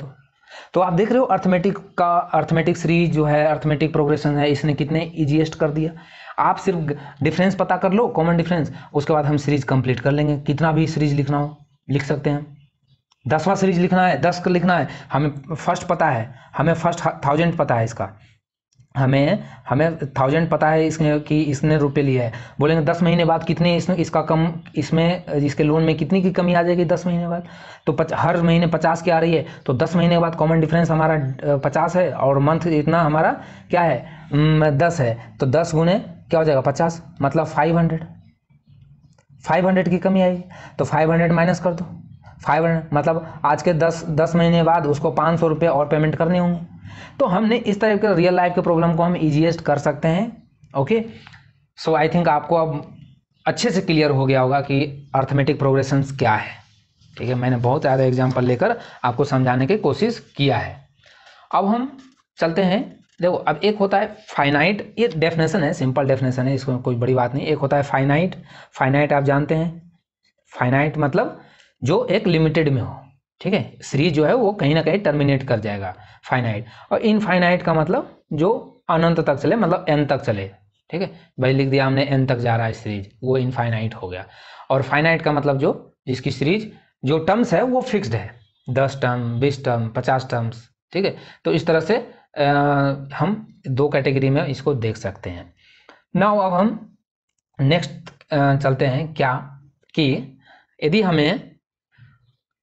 तो आप देख रहे हो अर्थमेटिक सीरीज जो है, अर्थमेटिक प्रोग्रेशन है, इसने कितने इजीएस्ट कर दिया। आप सिर्फ डिफरेंस पता कर लो, कॉमन डिफरेंस, उसके बाद हम सीरीज कंप्लीट कर लेंगे। कितना भी सीरीज लिखना हो लिख सकते हैं। 10वां सीरीज लिखना है, 10 का लिखना है, हमें फर्स्ट पता है, हमें फर्स्ट 1000 पता है इसका, हमें 1000 पता है इसने कि इसने रुपए लिए है। बोलेंगे 10 महीने बाद कितने इसका कम, इसमें इसके लोन में कितनी की कमी आ जाएगी 10 महीने बाद? तो हर महीने 50 की आ रही है, तो 10 महीने के बाद कॉमन डिफरेंस हमारा 50 है और मंथ इतना हमारा क्या है 10 है, तो 10 गुने क्या हो जाएगा 50, मतलब 500 की कमी आएगी। तो 500 माइनस कर दो, 500 मतलब आज के 10 महीने बाद उसको 500 रुपये और पेमेंट करने होंगे। तो हमने इस तरह के रियल लाइफ के प्रॉब्लम को हम इजीएस्ट कर सकते हैं। ओके, सो आई थिंक आपको अब अच्छे से क्लियर हो गया होगा कि अर्थमेटिक प्रोग्रेशंस क्या है। ठीक है, मैंने बहुत ज़्यादा एग्जांपल लेकर आपको समझाने की कोशिश किया है। अब हम चलते हैं, देखो अब एक होता है फाइनाइट, ये डेफिनेशन है, सिंपल डेफिनेशन है, इसमें कोई बड़ी बात नहीं। एक होता है फाइनाइट आप जानते हैं, फाइनाइट मतलब जो एक लिमिटेड में हो। ठीक है, सीरीज जो है वो कहीं ना कहीं टर्मिनेट कर जाएगा, फाइनाइट। और इनफाइनाइट का मतलब जो अनंत तक चले, मतलब n तक चले। ठीक है, भाई लिख दिया हमने n तक जा रहा है सीरीज, वो इनफाइनाइट हो गया। और फाइनाइट का मतलब जो जिसकी सीरीज जो टर्म्स है वो फिक्स्ड है, 10 टर्म, 20 टर्म, 50 टर्म्स। ठीक है, तो इस तरह से हम दो कैटेगरी में इसको देख सकते हैं। नाउ अब हम नेक्स्ट चलते हैं, क्या कि यदि हमें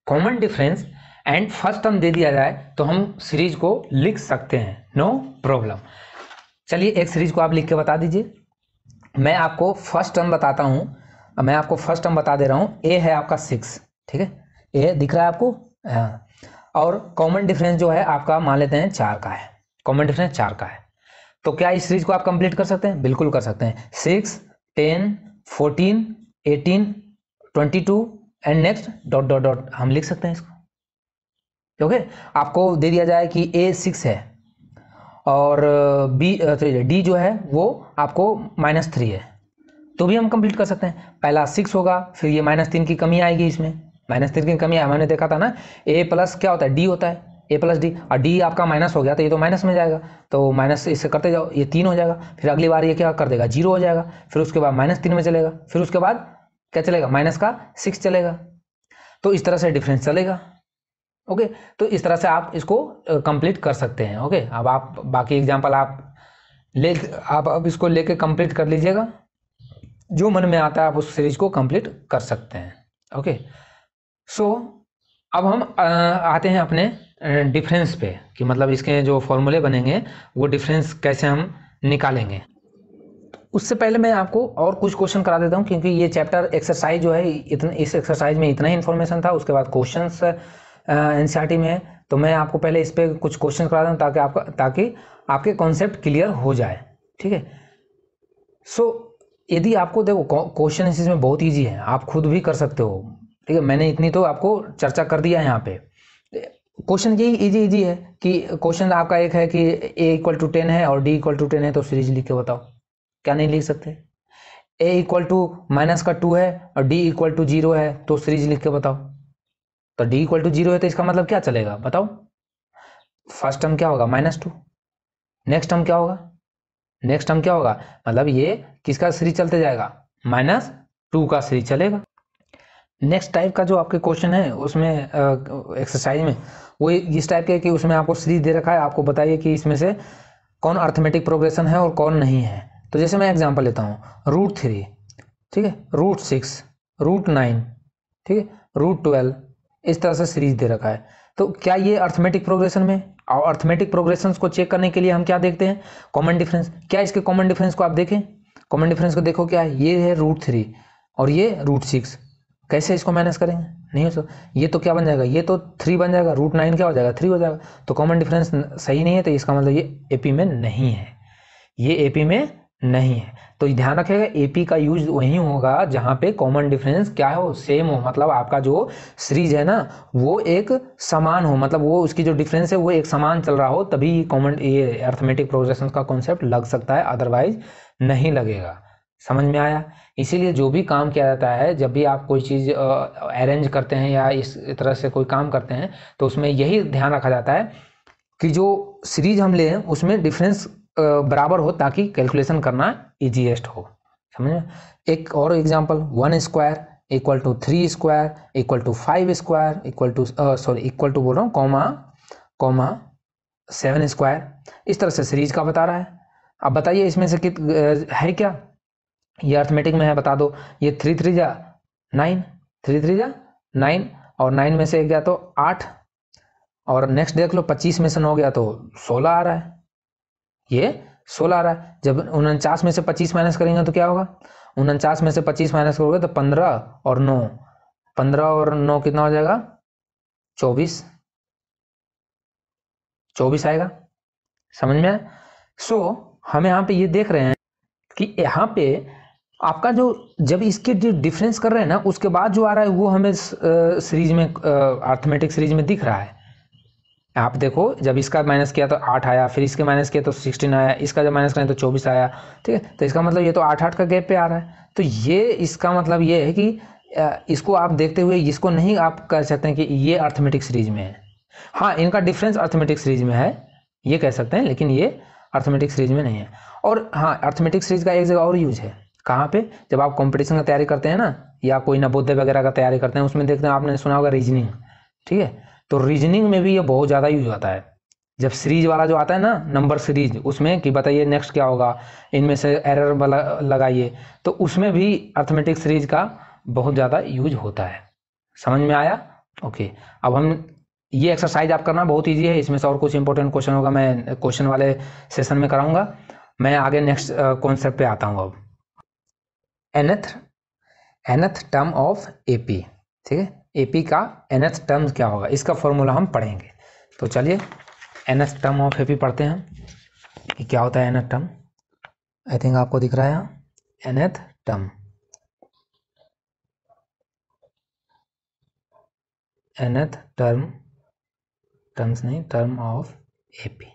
common difference and first term दे दिया जाए तो हम सीरीज को लिख सकते हैं, नो प्रॉब्लम। चलिए एक सीरीज को आप लिख के बता दीजिए। मैं आपको फर्स्ट टर्म बताता हूँ, मैं आपको फर्स्ट टर्म बता दे रहा हूँ। ए है आपका 6, ठीक है, ए दिख रहा है आपको, हाँ। और कॉमन डिफरेंस जो है आपका मान लेते हैं 4 का है, कॉमन डिफरेंस 4 का है। तो क्या इस सीरीज को आप कंप्लीट कर सकते हैं? बिल्कुल कर सकते हैं। 6, 10, 14, 18, 22 एंड नेक्स्ट ... हम लिख सकते हैं इसको। ओके, आपको दे दिया जाए कि ए 6 है और बी डी जो है वो आपको -3 है, तो भी हम कंप्लीट कर सकते हैं। पहला 6 होगा, फिर ये -3 की कमी आएगी, इसमें -3 की कमी हमने देखा था ना, ए प्लस क्या होता है, डी होता है, ए प्लस डी, और डी आपका माइनस हो गया तो ये तो माइनस में जाएगा, तो माइनस इससे करते जाओ, ये 3 हो जाएगा। फिर अगली बार ये क्या कर देगा, 0 हो जाएगा, फिर उसके बाद -3 में चलेगा, फिर उसके बाद क्या चलेगा, -6 चलेगा। तो इस तरह से डिफरेंस चलेगा। ओके, तो इस तरह से आप इसको कंप्लीट कर सकते हैं। ओके, अब आप बाकी एग्जांपल आप अब इसको लेके कंप्लीट कर लीजिएगा, जो मन में आता है आप उस सीरीज को कंप्लीट कर सकते हैं। ओके, सो अब हम आते हैं अपने डिफरेंस पे, कि मतलब इसके जो फॉर्मूले बनेंगे वो डिफरेंस कैसे हम निकालेंगे। उससे पहले मैं आपको और कुछ क्वेश्चन करा देता हूँ, क्योंकि ये चैप्टर एक्सरसाइज जो है इस एक्सरसाइज में इतना ही इन्फॉर्मेशन था, उसके बाद क्वेश्चंस एनसीईआरटी में है। तो मैं आपको पहले इस पर कुछ क्वेश्चन करा दूँ ताकि आपके कॉन्सेप्ट क्लियर हो जाए, ठीक है। सो यदि आपको देखो क्वेश्चन इसमें बहुत ईजी है, आप खुद भी कर सकते हो, ठीक है। मैंने इतनी तो आपको चर्चा कर दिया है यहाँ पे। क्वेश्चन यही इजी है कि क्वेश्चन आपका एक है कि a इक्वल टू 10 है और d इक्वल टू 10 है, तो सीरीज लिख के बताओ। क्या नहीं लिख सकते? a इक्वल टू माइनस का 2 है और d इक्वल टू 0 है, तो सीरीज लिख के बताओ। तो d इक्वल टू 0 है तो इसका मतलब क्या चलेगा बताओ? फर्स्ट टर्म क्या होगा? -2। नेक्स्ट टर्म क्या होगा? मतलब ये किसका सीरीज चलते जाएगा? -2 का सीरीज चलेगा। नेक्स्ट टाइप का जो आपके क्वेश्चन है उसमें एक्सरसाइज में वो इस टाइप के कि उसमें आपको सीरीज दे रखा है, आपको बताइए कि इसमें से कौन अर्थमेटिक प्रोग्रेशन है और कौन नहीं है। तो जैसे मैं एग्जांपल लेता हूँ, √3, ठीक है, √6, √9, ठीक है, √12, इस तरह से सीरीज दे रखा है। तो क्या ये अर्थमेटिक प्रोग्रेशन में? और अर्थमेटिक प्रोग्रेशन को चेक करने के लिए हम क्या देखते हैं? Common difference. क्या इसके कॉमन डिफरेंस को आप देखें? कॉमन डिफरेंस को देखो, क्या है? ये है √3 और ये √6। कैसे इसको मैनेज करेंगे? नहीं हो सकता। ये तो क्या बन जाएगा? ये तो 3 बन जाएगा, √9 क्या हो जाएगा? 3 हो जाएगा। तो कॉमन डिफरेंस सही नहीं है, तो इसका मतलब ये एपी में नहीं है, ये एपी में नहीं है। तो ध्यान रखिएगा, एपी का यूज वहीं होगा जहां पे कॉमन डिफरेंस क्या हो? सेम हो, मतलब आपका जो सीरीज है ना वो एक समान हो, मतलब वो उसकी जो डिफरेंस है वो एक समान चल रहा हो, तभी ये अर्थमेटिक प्रोग्रेशन का कॉन्सेप्ट लग सकता है, अदरवाइज नहीं लगेगा। समझ में आया? इसीलिए जो भी काम किया जाता है, जब भी आप कोई चीज़ अरेंज करते हैं या इस तरह से कोई काम करते हैं, तो उसमें यही ध्यान रखा जाता है कि जो सीरीज हम ले उसमें डिफरेंस बराबर हो, ताकि कैलकुलेशन करना इजीएस्ट हो। समझ में? एक और example, 1 square equal to 3 square equal to 5 square equal to बोल रहा हूँ कॉमा 7 स्क्वायर, इस तरह से सीरीज का बता रहा है। अब बताइए इसमें से है क्या? ये अर्थमेटिक में है, बता दो। ये 3 3 जा 9, 3 3 जा 9, और 9 में से एक गया तो 8, और नेक्स्ट देख लो 25 में से 9 गया तो 16 आ रहा है, ये 16 आ रहा है। जब 49 में से 25 माइनस करेंगे तो क्या होगा? 49 में से 25 माइनस करोगे तो 15 और 9, 15 और 9 कितना हो जाएगा? 24 आएगा। समझ में? सो हम यहाँ पे ये देख रहे हैं कि यहाँ पे आपका जो जब इसके जो डिफरेंस कर रहे हैं ना, उसके बाद जो आ रहा है वो हमें सीरीज में अर्थमेटिक सीरीज में दिख रहा है। आप देखो, जब इसका माइनस किया तो 8 आया, फिर इसके माइनस किया तो 16 आया, इसका जब माइनस करें तो 24 आया, ठीक है। तो इसका मतलब ये तो 8 8 का गैप पे आ रहा है। तो ये इसका मतलब ये है कि इसको आप देखते हुए इसको नहीं आप कह सकते हैं कि ये अर्थमेटिक सीरीज में है। हाँ, इनका डिफरेंस अर्थमेटिक सीरीज में है, ये कह सकते हैं, लेकिन ये अर्थमेटिक सीरीज में नहीं है। और हाँ, अर्थमेटिक सीरीज का एक जगह और यूज है। कहाँ पे? जब आप कंपटीशन की तैयारी करते हैं ना, या कोई नवोदय वगैरह का तैयारी करते हैं, उसमें देखते हैं, आपने सुना होगा रीजनिंग, ठीक है। तो रीजनिंग में भी ये बहुत ज़्यादा यूज होता है। जब सीरीज वाला जो आता है ना, नंबर सीरीज, उसमें कि बताइए नेक्स्ट क्या होगा, इनमें से एरर वाला लगाइए, तो उसमें भी अर्थमेटिक सीरीज का बहुत ज़्यादा यूज होता है। समझ में आया? ओके। अब हम ये एक्सरसाइज आप करना बहुत ईजी है, इसमें से और कुछ इंपॉर्टेंट क्वेश्चन होगा मैं क्वेश्चन वाले सेशन में कराऊंगा। मैं आगे नेक्स्ट कॉन्सेप्ट पे आता हूँ। अब nth टर्म ऑफ एपी, ठीक है। एपी का nth टर्म क्या होगा, इसका फॉर्मूला हम पढ़ेंगे। तो चलिए nth टर्म ऑफ एपी पढ़ते हैं कि क्या होता है nth टर्म। आई थिंक आपको दिख रहा है nth term. nth term of AP.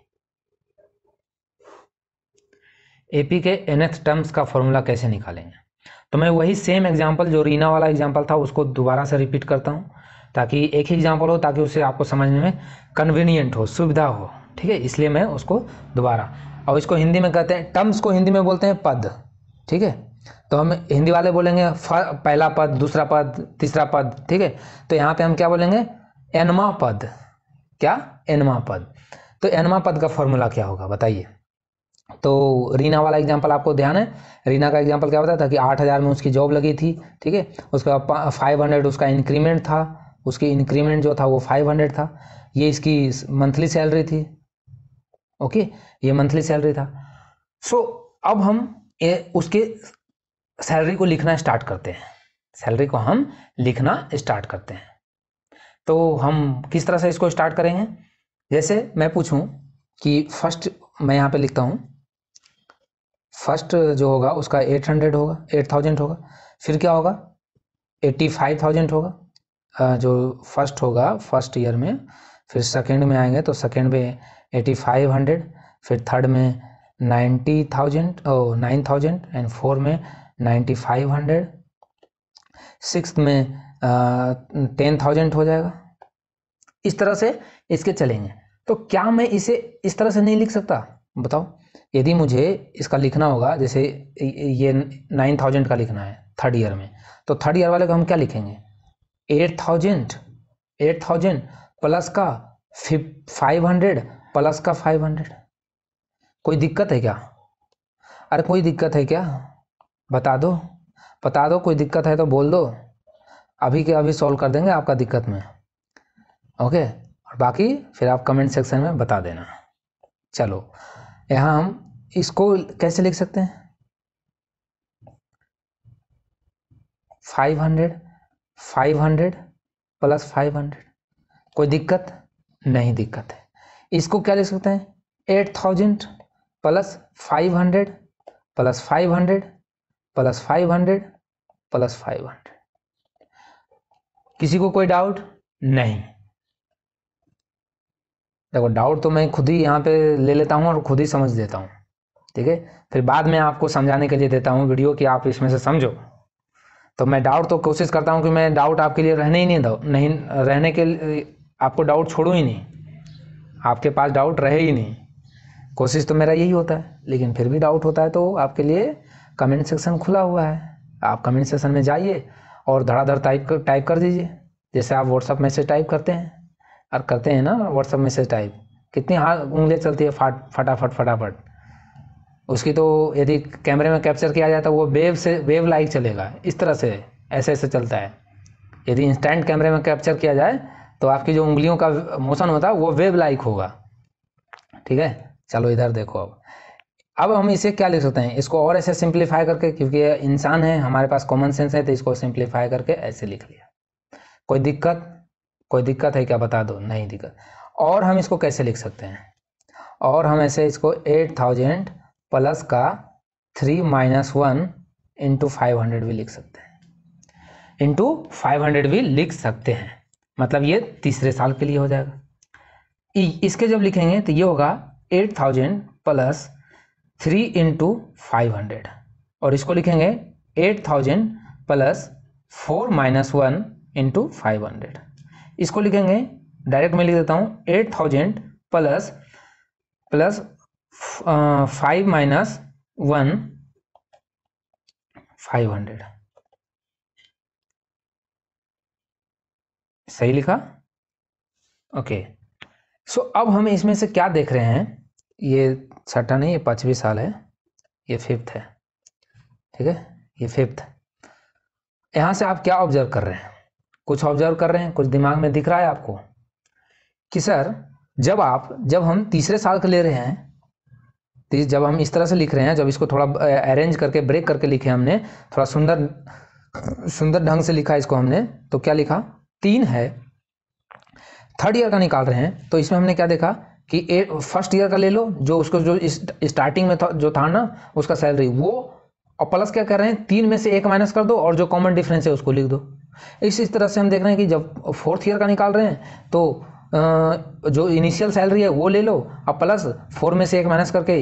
AP के nth टर्म्स का फॉर्मूला कैसे निकालेंगे? तो मैं वही सेम एग्जांपल जो रीना वाला एग्जांपल था उसको दोबारा से रिपीट करता हूँ, ताकि एक ही एग्जांपल हो, ताकि उससे आपको समझने में कन्वीनियंट हो, सुविधा हो, ठीक है। इसलिए मैं उसको दोबारा, और इसको हिंदी में कहते हैं, टर्म्स को हिंदी में बोलते हैं पद, ठीक है। तो हम हिंदी वाले बोलेंगे पहला पद, दूसरा पद, तीसरा पद, ठीक है। तो यहाँ पे हम क्या बोलेंगे? nवां पद। क्या? nवां पद। तो nवां पद का फॉर्मूला क्या होगा बताइए? तो रीना वाला एग्जांपल आपको ध्यान है, रीना का एग्जांपल क्या बताया था कि 8,000 में उसकी जॉब लगी थी, ठीक है। उसके बाद 500 उसका इंक्रीमेंट था, उसकी इंक्रीमेंट जो था वो 500 था। ये इसकी मंथली सैलरी थी, ओके, ये मंथली सैलरी था। सो अब हम उसके सैलरी को लिखना स्टार्ट करते हैं, सैलरी को हम लिखना स्टार्ट करते हैं। तो हम किस तरह से इसको स्टार्ट करेंगे? जैसे मैं पूछूं कि फर्स्ट, मैं यहाँ पे लिखता हूँ, फर्स्ट जो होगा उसका 800 होगा, 8000 होगा। फिर क्या होगा? 85,000 होगा जो फर्स्ट होगा फर्स्ट ईयर में। फिर सेकेंड में आएंगे तो सेकेंड में 8500, फिर थर्ड में 9,000 एंड फोर में 9,500, सिक्स्थ में 10,000 हो जाएगा। इस तरह से इसके चलेंगे। तो क्या मैं इसे इस तरह से नहीं लिख सकता? बताओ, यदि मुझे इसका लिखना होगा, जैसे ये 9,000 का लिखना है थर्ड ईयर में, तो थर्ड ईयर वाले को हम क्या लिखेंगे? 8,000 प्लस का 500 प्लस का 500। कोई दिक्कत है क्या? अरे कोई दिक्कत है क्या? बता दो, बता दो, कोई दिक्कत है तो बोल दो, अभी के अभी सॉल्व कर देंगे आपका दिक्कत में। ओके, और बाकी फिर आप कमेंट सेक्शन में बता देना। चलो, यहाँ हम इसको कैसे लिख सकते हैं? 500 प्लस 500। कोई दिक्कत नहीं? दिक्कत है। इसको क्या लिख सकते हैं? 8,000 प्लस 500 प्लस 500 प्लस 500 प्लस 500। किसी को कोई डाउट नहीं? देखो, डाउट तो मैं खुद ही यहाँ पे ले लेता हूँ और खुद ही समझ देता हूँ, ठीक है। फिर बाद में आपको समझाने के लिए देता हूँ वीडियो कि आप इसमें से समझो। तो मैं डाउट तो कोशिश करता हूँ कि मैं डाउट आपके लिए रहने ही नहीं दो, नहीं रहने के लिए आपको डाउट छोड़ूँ ही नहीं, आपके पास डाउट रहे ही नहीं। कोशिश तो मेरा यही होता है, लेकिन फिर भी डाउट होता है तो आपके लिए कमेंट सेक्शन खुला हुआ है। आप कमेंट सेक्शन में जाइए और धड़ाधड़ टाइप कर दीजिए, जैसे आप व्हाट्सअप मैसेज टाइप करते हैं और करते हैं ना व्हाट्सअप मैसेज टाइप, कितनी हाथ उंगलियाँ चलती है फटाफट फटाफट। उसकी तो यदि कैमरे में कैप्चर किया जाए तो वो वेव लाइक चलेगा, इस तरह से ऐसे ऐसे चलता है। यदि इंस्टेंट कैमरे में कैप्चर किया जाए तो आपकी जो उंगलियों का मोशन होता है वो वेव लाइक होगा, ठीक है। चलो इधर देखो, अब हम इसे क्या लिख सकते हैं? इसको और ऐसे सिंप्लीफाई करके, क्योंकि ये इंसान है, हमारे पास कॉमन सेंस है, तो इसको सिंप्लीफाई करके ऐसे लिख लिया। कोई दिक्कत? कोई दिक्कत है क्या? बता दो। नहीं दिक्कत। और हम इसको कैसे लिख सकते हैं? और हम ऐसे इसको 8,000 प्लस का 3 - 1 इंटू 500 भी लिख सकते हैं, इंटू 500 भी लिख सकते हैं। मतलब ये तीसरे साल के लिए हो जाएगा। इसके जब लिखेंगे तो ये होगा 8,000 प्लस 3 इंटू 500, और इसको लिखेंगे 8,000 प्लस 4 - 1 इंटू 500। इसको लिखेंगे, डायरेक्ट मैं लिख देता हूँ, 8,000 प्लस 5 - 1 500। सही लिखा? ओके। सो अब हम इसमें से क्या देख रहे हैं? ये छठा नहीं, ये 5वीं साल है, ये 5th है, ठीक है, ये 5th। यहाँ से आप क्या ऑब्जर्व कर रहे हैं? कुछ ऑब्जर्व कर रहे हैं? कुछ दिमाग में दिख रहा है आपको कि सर जब हम तीसरे साल का ले रहे हैं, तो जब हम इस तरह से लिख रहे हैं, जब इसको थोड़ा अरेंज करके ब्रेक करके लिखे हमने, थोड़ा सुंदर ढंग से लिखा इसको हमने, तो क्या लिखा? 3 है। थर्ड ईयर का निकाल रहे हैं तो इसमें हमने क्या देखा कि फर्स्ट ईयर का ले लो, जो उसको जो स्टार्टिंग में जो था ना उसका सैलरी वो, और प्लस क्या कर रहे हैं, 3 में से 1 माइनस कर दो और जो कॉमन डिफरेंस है उसको लिख दो। इस तरह से हम देख रहे हैं कि जब फोर्थ ईयर का निकाल रहे हैं तो जो इनिशियल सैलरी है वो ले लो और प्लस 4 में से 1 माइनस करके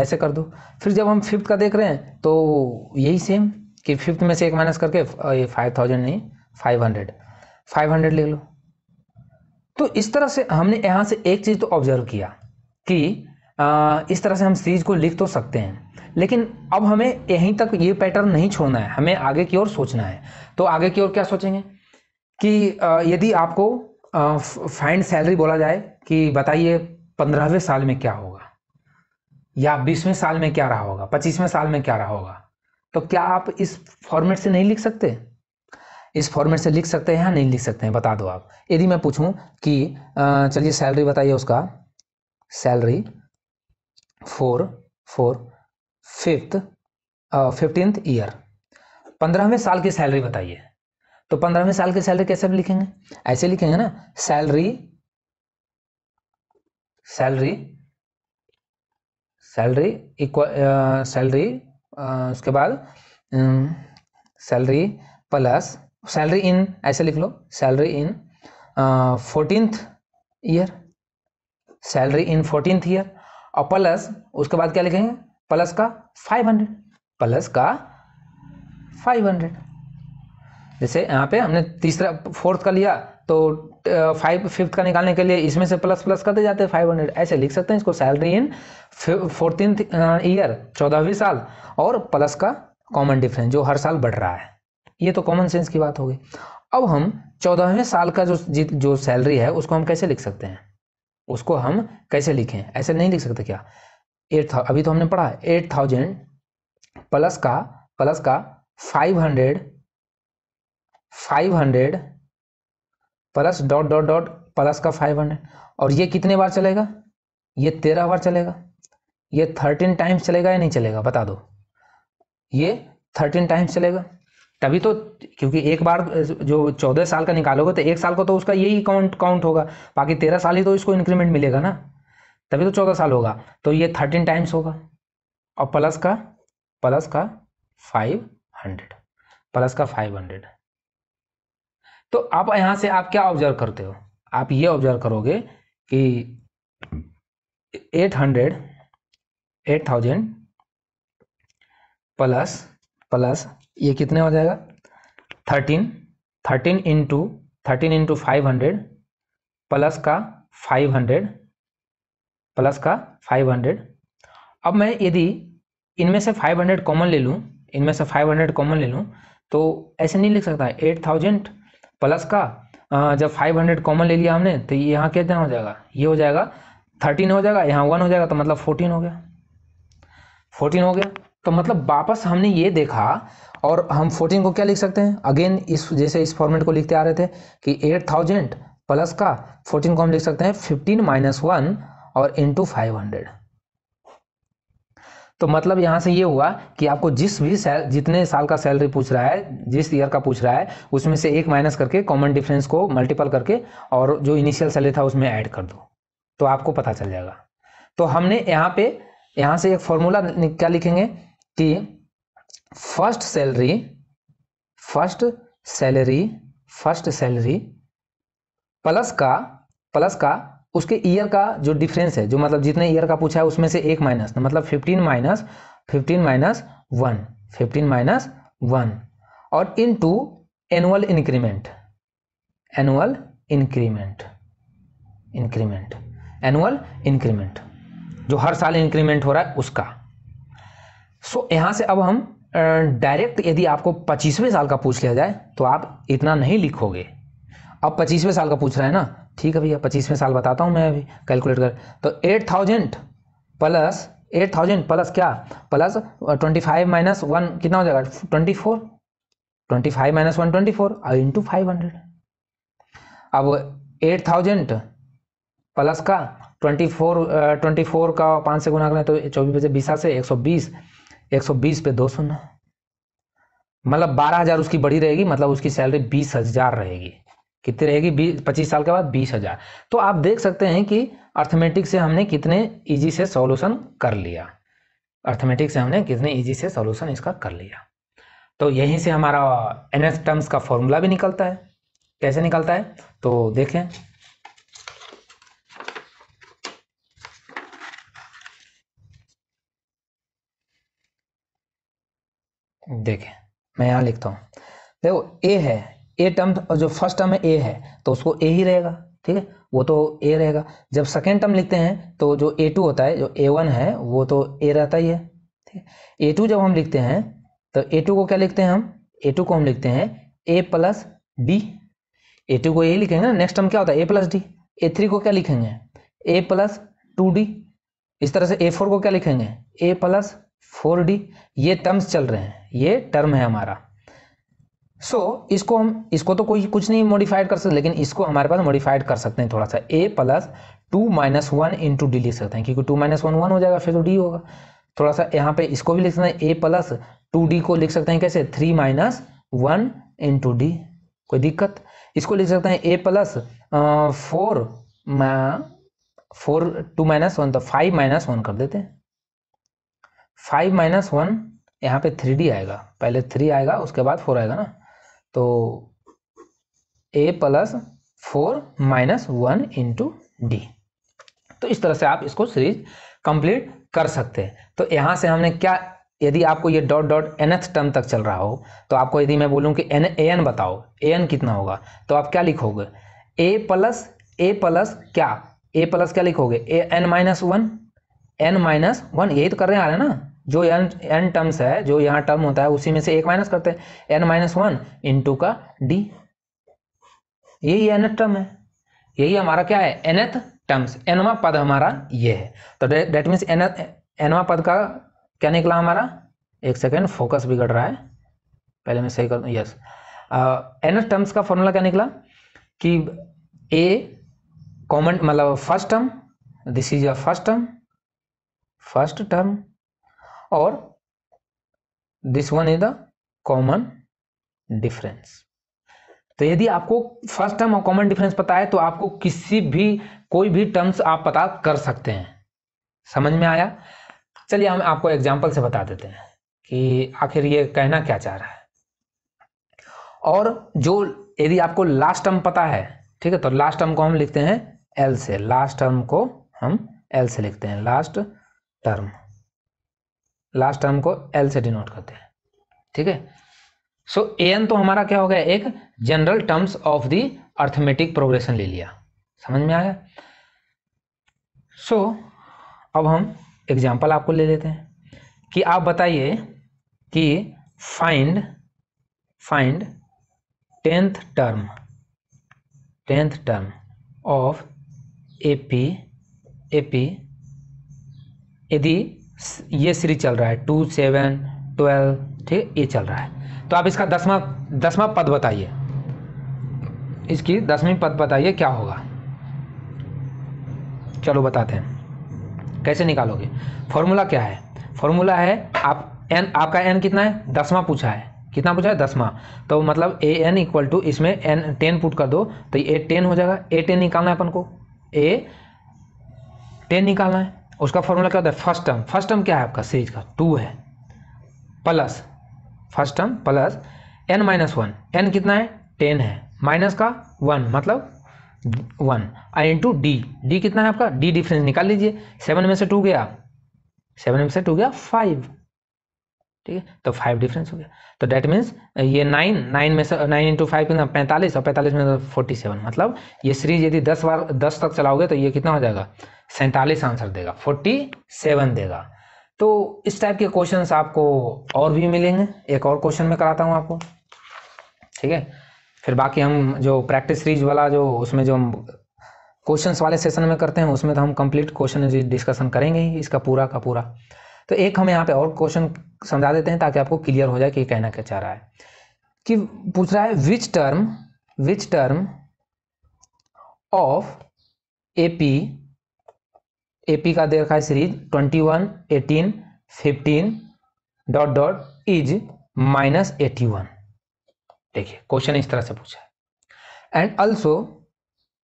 ऐसे कर दो। फिर जब हम फिफ्थ का देख रहे हैं तो यही सेम कि फिफ्थ में से 1 माइनस करके ये 5,000 नहीं 500 ले लो। तो इस तरह से हमने यहाँ से एक चीज़ तो ऑब्जर्व किया कि इस तरह से हम सीरीज को लिख तो सकते हैं, लेकिन अब हमें यहीं तक ये पैटर्न नहीं छोड़ना है, हमें आगे की ओर सोचना है। तो आगे की ओर क्या सोचेंगे कि यदि आपको फाइंड सैलरी बोला जाए कि बताइए 15वें साल में क्या होगा, या 20वें साल में क्या रहा होगा, 25वें साल में क्या रहा होगा, तो क्या आप इस फॉर्मेट से नहीं लिख सकते? इस फॉर्मेट से लिख सकते हैं या नहीं लिख सकते हैं? बता दो आप। यदि मैं पूछूं कि चलिए सैलरी बताइए, उसका salary for 5th 15th year. 15वें साल की सैलरी बताइए। तो 15वें साल की सैलरी कैसे लिखेंगे? ऐसे लिखेंगे ना, salary salary salary equal salary, उसके बाद सैलरी प्लस सैलरी इन, ऐसे लिख लो, salary in 14th year, salary in 14th year, और प्लस उसके बाद क्या लिखेंगे? प्लस का 500, प्लस का 500। जैसे यहाँ पे हमने तीसरा फोर्थ का लिया तो फिफ्थ का निकालने के लिए इसमें से प्लस प्लस करते जाते हैं 500, ऐसे लिख सकते हैं इसको, सैलरी इन 14th ईयर, 14वीं साल, और प्लस का कॉमन डिफरेंस जो हर साल बढ़ रहा है। ये तो कॉमन सेंस की बात हो गई। अब हम 14वें साल का जो सैलरी है उसको हम कैसे लिख सकते हैं? उसको हम कैसे लिखें? ऐसे नहीं लिख सकते क्या? 8,000 अभी तो हमने पढ़ा है, 8,000 प्लस का 500 plus dot dot dot plus का 500, और ये कितने बार चलेगा? ये 13 बार चलेगा। ये 13 टाइम्स चलेगा या नहीं चलेगा? बता दो। ये 13 टाइम्स चलेगा, तभी तो, क्योंकि एक बार जो 14 साल का निकालोगे तो एक साल को तो उसका यही काउंट होगा, बाकी 13 साल ही तो इसको इंक्रीमेंट मिलेगा ना, तभी तो 14 साल होगा। तो ये 13 टाइम्स होगा, और प्लस का 500। तो आप यहां से आप क्या ऑब्जर्व करते हो? आप ये ऑब्जर्व करोगे कि 8,000 प्लस ये कितने हो जाएगा? 13 इंटू 500 प्लस का 500। अब मैं यदि इनमें से 500 कॉमन ले लूँ, तो ऐसे नहीं लिख सकता 8,000 प्लस का, जब 500 कॉमन ले लिया हमने तो यहाँ कितना हो जाएगा? ये हो जाएगा 13 हो जाएगा, यहाँ 1 हो जाएगा, तो मतलब 14 हो गया। तो मतलब वापस हमने ये देखा, और हम 14 को क्या लिख सकते हैं? अगेन जैसे इस फॉर्मेट को लिखते आ रहे थे कि 8,000 प्लस का 14 को हम लिख सकते हैं 15 - 1 और इंटू 500। तो मतलब यहाँ से ये हुआ कि आपको जितने साल का सैलरी पूछ रहा है, जिस ईयर का पूछ रहा है, उसमें से एक माइनस करके कॉमन डिफरेंस को मल्टीपल करके और जो इनिशियल सैलरी था उसमें ऐड कर दो, तो आपको पता चल जाएगा। तो हमने यहाँ से एक फॉर्मूला क्या लिखेंगे कि फर्स्ट सैलरी प्लस का उसके ईयर का जो डिफरेंस है, जो मतलब जितने ईयर का पूछा है उसमें से एक माइनस, मतलब 15 - 1 और इनटू एनुअल इंक्रीमेंट जो हर साल इंक्रीमेंट हो रहा है उसका। सो यहाँ से अब हम डायरेक्ट, यदि आपको 25वें साल का पूछ लिया जाए तो आप इतना नहीं लिखोगे। अब 25वें साल का पूछ रहा है ना, ठीक है भैया, 25वें साल बताता हूँ मैं अभी कैलकुलेट कर। तो 8,000 प्लस क्या, प्लस 25 - 1 कितना हो जाएगा? 24। 25 - 1 24 और इंटू 500। अब 8,000 प्लस का 24 का 5 से गुना करें तो 24 बजे 20 से 120 पे 2 शून्य, मतलब 12,000 उसकी बढ़ी रहेगी, मतलब उसकी सैलरी 20,000 रहेगी। कितनी रहेगी? 25 साल के बाद 20,000। तो आप देख सकते हैं कि अर्थमेटिक से हमने कितने इजी से सॉल्यूशन कर लिया, इसका कर लिया। तो यहीं से हमारा NF टर्म्स का फॉर्मूला भी निकलता है। कैसे निकलता है तो देखें। मैं यहाँ लिखता हूँ, देखो ए है, ए टर्म जो फर्स्ट टर्म है ए है तो उसको ए ही रहेगा, ठीक है, वो तो ए रहेगा। जब सेकेंड टर्म लिखते हैं तो जो A2 होता है, जो A1 है वो तो ए रहता ही है, ठीक है। A2 जब हम लिखते हैं तो A2 को क्या लिखते हैं हम? A2 को हम लिखते हैं A प्लस डी। A2 को यही लिखेंगे ना, नेक्स्ट टर्म क्या होता है? A plus D. A3 को क्या लिखेंगे? A plus 2D। इस तरह से A4 को क्या लिखेंगे? A plus 4D। ये टर्म्स चल रहे हैं, ये टर्म है हमारा। इसको तो कोई कुछ नहीं मॉडिफाइड कर सकते, लेकिन इसको हमारे पास मॉडिफाइड कर सकते हैं थोड़ा सा। A प्लस 2 - 1 इंटू डी लिख सकते हैं, क्योंकि 2 - 1 1 हो जाएगा, फिर तो डी होगा। थोड़ा सा यहाँ पे इसको भी लिख सकते हैं A प्लस 2d को लिख सकते हैं कैसे, 3 माइनस 1 इंटू डी, कोई दिक्कत। इसको लिख सकते हैं a प्लस 2 माइनस 1, तो 5 माइनस 1 कर देते हैं। 5 माइनस 1 यहाँ पे 3d आएगा, पहले 3 आएगा उसके बाद 4 आएगा ना, तो a plus 4 minus 1 into d. तो इस तरह से आप इसको सीरीज कंप्लीट कर सकते हैं। तो यहाँ से हमने क्या, यदि आपको ये डॉट डॉट nth टर्म तक चल रहा हो, तो आपको यदि मैं बोलूँ कि an बताओ, an कितना होगा, तो आप क्या लिखोगे, a प्लस क्या, a प्लस क्या लिखोगे, n माइनस 1, n माइनस 1, यही तो कर रहे हैं ना, जो n टर्म्स है, जो यहाँ टर्म होता है उसी में से एक माइनस करते हैं, n माइनस 1 इंटू का d, यही nth टर्म है, यही हमारा क्या है, nth टर्म्स, nवां पद हमारा ये है। तो डेट मीन्स nवां पद का क्या निकला हमारा, एक सेकेंड फोकस बिगड़ रहा है, पहले मैं सही कर दूं, यस, nth टर्म्स का फॉर्मूला क्या निकला कि a कॉमन मतलब first term, this is a first term और this one is the common difference. तो यदि आपको फर्स्ट टर्म और कॉमन डिफरेंस पता है तो आपको कोई भी टर्म्स आप पता कर सकते हैं। समझ में आया? चलिए हम आपको एग्जांपल से बता देते हैं कि आखिर ये कहना क्या चाह रहा है। और जो यदि आपको लास्ट टर्म पता है, ठीक है, तो लास्ट टर्म को हम लिखते हैं एल से, लास्ट टर्म को हम एल से लिखते हैं, लास्ट टर्म को एल से डिनोट करते हैं, ठीक है। सो एन तो हमारा क्या हो गया, एक general terms of the arithmetic progression ले लिया। समझ में आया? सो अब हम एग्जांपल आपको ले लेते हैं कि आप बताइए कि find 10th term of AP यदि ये सीरीज चल रहा है 2, 7, 12, ठीक, ये चल रहा है, तो आप इसका 10वां पद बताइए, इसकी 10वीं पद बताइए क्या होगा। चलो बताते हैं कैसे निकालोगे। फॉर्मूला क्या है? फॉर्मूला है आपका एन कितना है, 10वां पूछा है, कितना पूछा है, 10वां, तो मतलब ए एन इक्वल टू इसमें एन 10 पुट कर दो तो ये 10 हो जाएगा। ए 10 निकालना है अपन को, ए 10 निकालना है। उसका फॉर्मूला क्या होता है, फर्स्ट टर्म क्या है आपका सीरीज का 2 है, plus first term plus n minus 1, n कितना है 10 है, माइनस का 1 मतलब 1 इंटू डी कितना है आपका, डी डिफरेंस निकाल लीजिए, 7 में से 2 गया 5, ठीक है, तो 5 डिफरेंस हो गया। तो डेट मीन्स ये 9 में से 9 इंटू 5 कितना 45 और 45 में 47, मतलब ये सीरीज यदि 10 तक चलाओगे तो ये कितना हो जाएगा 47 आंसर देगा, 47 देगा। तो इस टाइप के क्वेश्चंस आपको और भी मिलेंगे, एक और क्वेश्चन में कराता हूँ आपको, ठीक है। फिर बाकी हम जो प्रैक्टिस सीरीज वाला जो उसमें जो हम क्वेश्चंस वाले सेशन में करते हैं उसमें तो हम कंप्लीट क्वेश्चन डिस्कशन करेंगे ही इसका पूरा का पूरा। तो एक हम यहाँ पे और क्वेश्चन समझा देते हैं ताकि आपको क्लियर हो जाए कि कहना क्या चाह रहा है। कि पूछ रहा है विच टर्म ऑफ एपी का दे रखा है सीरीज 21, 18, 15 डॉट डॉट इज -81। देखिए क्वेश्चन इस तरह से पूछा है। And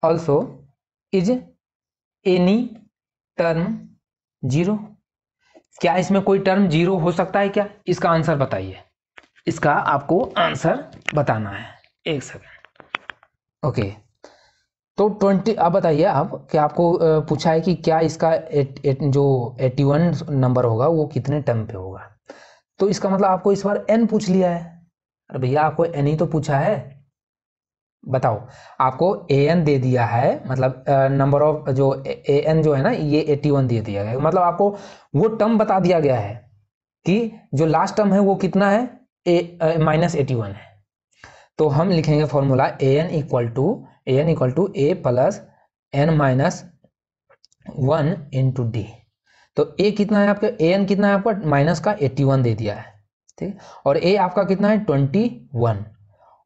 also is any term 0, क्या इसमें कोई टर्म 0 हो सकता है क्या? इसका आंसर बताइए, इसका आपको आंसर बताना है। एक सेकेंड, ओके। तो 20 अब बताइए आप कि आपको पूछा है कि क्या इसका जो 81 नंबर होगा वो कितने टर्म पे होगा। तो इसका मतलब आपको इस बार n पूछ लिया है। अरे भैया आपको n ही तो पूछा है, बताओ। आपको an दे दिया है, मतलब नंबर ऑफ जो an जो है ना ये 81 दे दिया गया, मतलब आपको वो टर्म बता दिया गया है कि जो लास्ट टर्म है वो कितना है, -81 है। तो हम लिखेंगे formula an equal to a plus n minus 1 into d. तो a कितना है आपका, an कितना है आपका माइनस का 81 दे दिया है, ठीक है, और a आपका कितना है 21,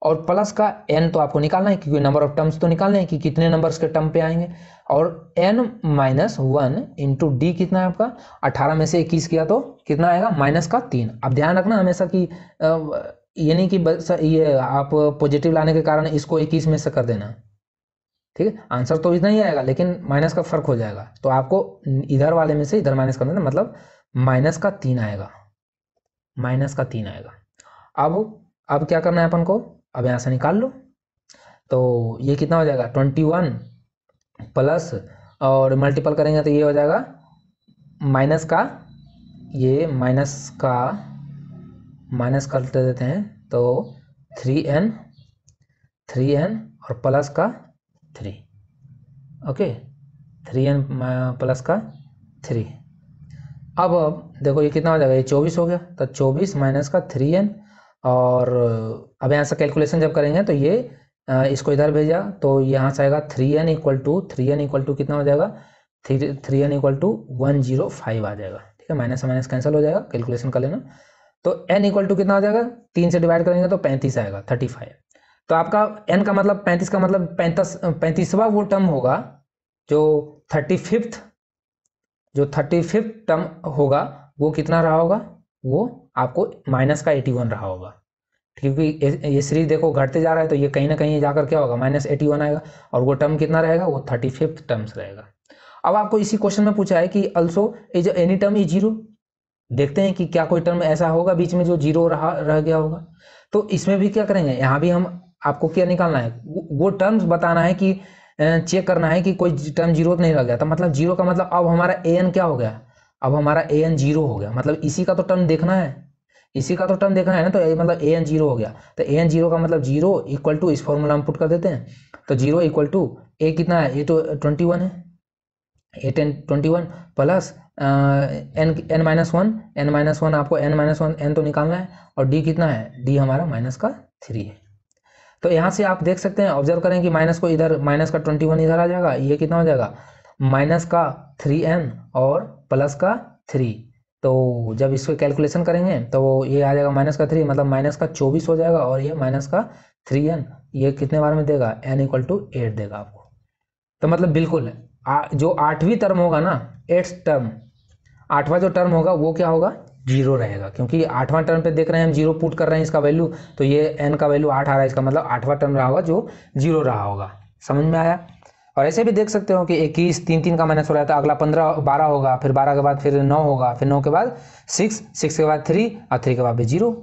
और प्लस का n तो आपको निकालना है, क्योंकि नंबर ऑफ टर्म्स तो निकालना है कि कितने नंबर्स के टर्म पे आएंगे। और n माइनस 1 इंटू डी कितना है आपका, 18 में से 21 किया तो कितना आएगा, माइनस का 3। अब ध्यान रखना हमेशा कि ये नहीं कि बस ये आप पॉजिटिव लाने के कारण इसको 21 में से कर देना, ठीक है। आंसर तो इतना ही आएगा लेकिन माइनस का फर्क हो जाएगा, तो आपको इधर वाले में से इधर माइनस कर देना, मतलब माइनस का 3 आएगा, माइनस का 3 आएगा। अब क्या करना है अपन को, अब यहाँ से निकाल लो, तो ये कितना हो जाएगा 21 प्लस, और मल्टीपल करेंगे तो ये हो जाएगा माइनस का, ये माइनस करते देते हैं तो 3n और प्लस का 3, ओके, 3n प्लस का 3। अब देखो ये कितना हो जाएगा, ये 24 हो गया, तो 24 माइनस का 3n, और अब यहाँ से कैलकुलेशन जब करेंगे तो ये इसको इधर भेजा तो यहाँ से आएगा 3n इक्वल टू कितना हो जाएगा, 3n इक्वल टू 105 आ जाएगा, ठीक है। माइनस से माइनस कैंसिल हो जाएगा, कैलकुलेशन कर लेना। तो n इक्वल टू कितना हो जाएगा, 3 से डिवाइड करेंगे तो 35 आएगा, 35। तो आपका n का मतलब 35 का मतलब 35वां वो टर्म होगा जो 35th टर्म होगा, वो कितना रहा होगा, वो आपको माइनस का 81 रहा होगा, क्योंकि ये सीरीज देखो घटते जा रहा है तो ये कहीं ना कहीं जाकर क्या होगा, माइनस 81 आएगा, और वो टर्म कितना रहेगा, वो 35th टर्म्स रहेगा। अब आपको इसी क्वेश्चन में पूछा है कि also is any term is zero, देखते हैं कि क्या कोई टर्म ऐसा होगा बीच में जो जीरो रह गया होगा। तो इसमें भी क्या करेंगे, यहाँ भी हम आपको क्या निकालना है, वो टर्म्स बताना है कि चेक करना है कि कोई टर्म जीरो नहीं रह गया। तो मतलब जीरो का मतलब अब हमारा an क्या हो गया, अब हमारा an जीरो हो गया, मतलब इसी का तो टर्म देखना है, इसी का तो टर्म देखना है ना, तो मतलब an जीरो हो गया। तो an जीरो का मतलब जीरो इक्वल टू, इस फॉर्मूला में पुट कर देते हैं, तो जीरो इक्वल टू a कितना है, a तो 21 है, a 21 plus n minus one आपको n तो निकालना है, और d कितना है, d हमारा माइनस का 3 है। तो यहाँ से आप देख सकते हैं, ऑब्जर्व करें कि माइनस को इधर, माइनस का 21 इधर आ जाएगा, ये कितना हो जाएगा, माइनस का 3n और प्लस का 3। तो जब इसको कैलकुलेशन करेंगे तो ये आ जाएगा माइनस का 3, मतलब माइनस का 24 हो जाएगा, और ये माइनस का 3n, ये कितने बार में देगा, n इक्वल टू 8 देगा आपको। तो मतलब बिल्कुल जो 8वीं टर्म होगा ना, 8th टर्म, 8वां जो टर्म होगा वो क्या होगा, जीरो रहेगा, क्योंकि 8वां टर्म पे देख रहे हैं हम जीरो पुट कर रहे हैं इसका वैल्यू, तो ये n का वैल्यू 8 आ रहा है, इसका मतलब 8वां टर्म रहा होगा जो जीरो रहा होगा। समझ में आया। और ऐसे भी देख सकते हो कि 21 3 का माइनस हो रहा है, तो अगला 12 होगा, फिर 12 के बाद फिर 9 होगा, फिर 9 के बाद 6 के बाद 3, और 3 के बाद भी 0।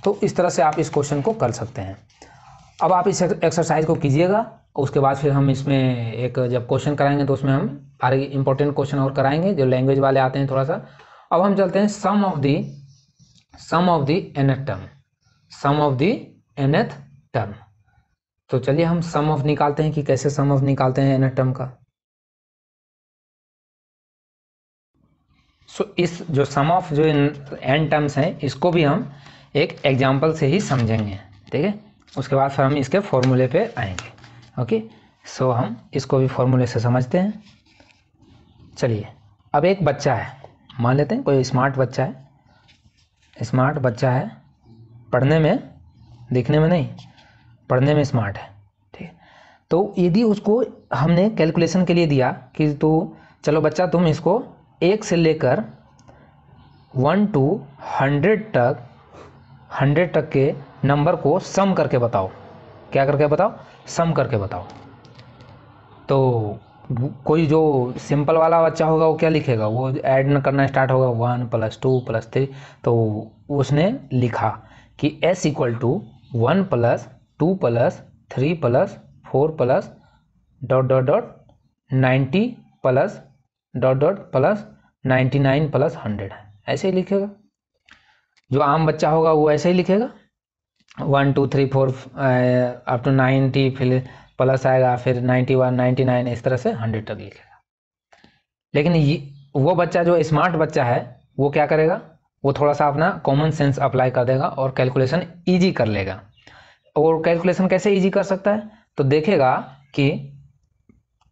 तो इस तरह से आप इस क्वेश्चन को कर सकते हैं। अब आप इस एक्सरसाइज को कीजिएगा, उसके बाद फिर हम इसमें एक जब क्वेश्चन कराएंगे तो उसमें हम सारे इंपॉर्टेंट क्वेश्चन और कराएंगे जो लैंग्वेज वाले आते हैं थोड़ा सा। अब हम चलते हैं सम ऑफ द nth टर्म। तो चलिए हम सम ऑफ निकालते हैं कि कैसे सम ऑफ निकालते हैं nth टर्म का। सो इस जो सम ऑफ जो n टर्म्स हैं इसको भी हम एक एग्जाम्पल से ही समझेंगे, ठीक है। उसके बाद फिर हम इसके फॉर्मूले पे आएंगे, ओके। सो हम इसको भी फॉर्मूले से समझते हैं। चलिए, अब एक बच्चा है, मान लेते हैं कोई स्मार्ट बच्चा है, पढ़ने में, दिखने में नहीं, पढ़ने में स्मार्ट है, ठीक है। तो यदि उसको हमने कैलकुलेशन के लिए दिया कि तो चलो बच्चा तुम इसको 1 से लेकर 1 to 100 तक के नंबर को सम करके बताओ। क्या करके बताओ, सम करके बताओ। तो कोई जो सिंपल वाला बच्चा होगा वो क्या लिखेगा, वो ऐड करना स्टार्ट होगा 1 + 2 + 3। तो उसने लिखा कि s इक्वल टू 1 + 2 + 3 + 4 + ... 90 + ... + 99 + 100, ऐसे ही लिखेगा। जो आम बच्चा होगा वो ऐसे ही लिखेगा 1 2 3 4 अप टू 90, फिर प्लस आएगा, फिर 91 99, इस तरह से 100 तक लिखेगा। लेकिन ये वो बच्चा जो स्मार्ट बच्चा है वो क्या करेगा, वो थोड़ा सा अपना कॉमन सेंस अप्लाई कर देगा और कैलकुलेशन ईजी कर लेगा। और कैलकुलेशन कैसे ईजी कर सकता है, तो देखेगा कि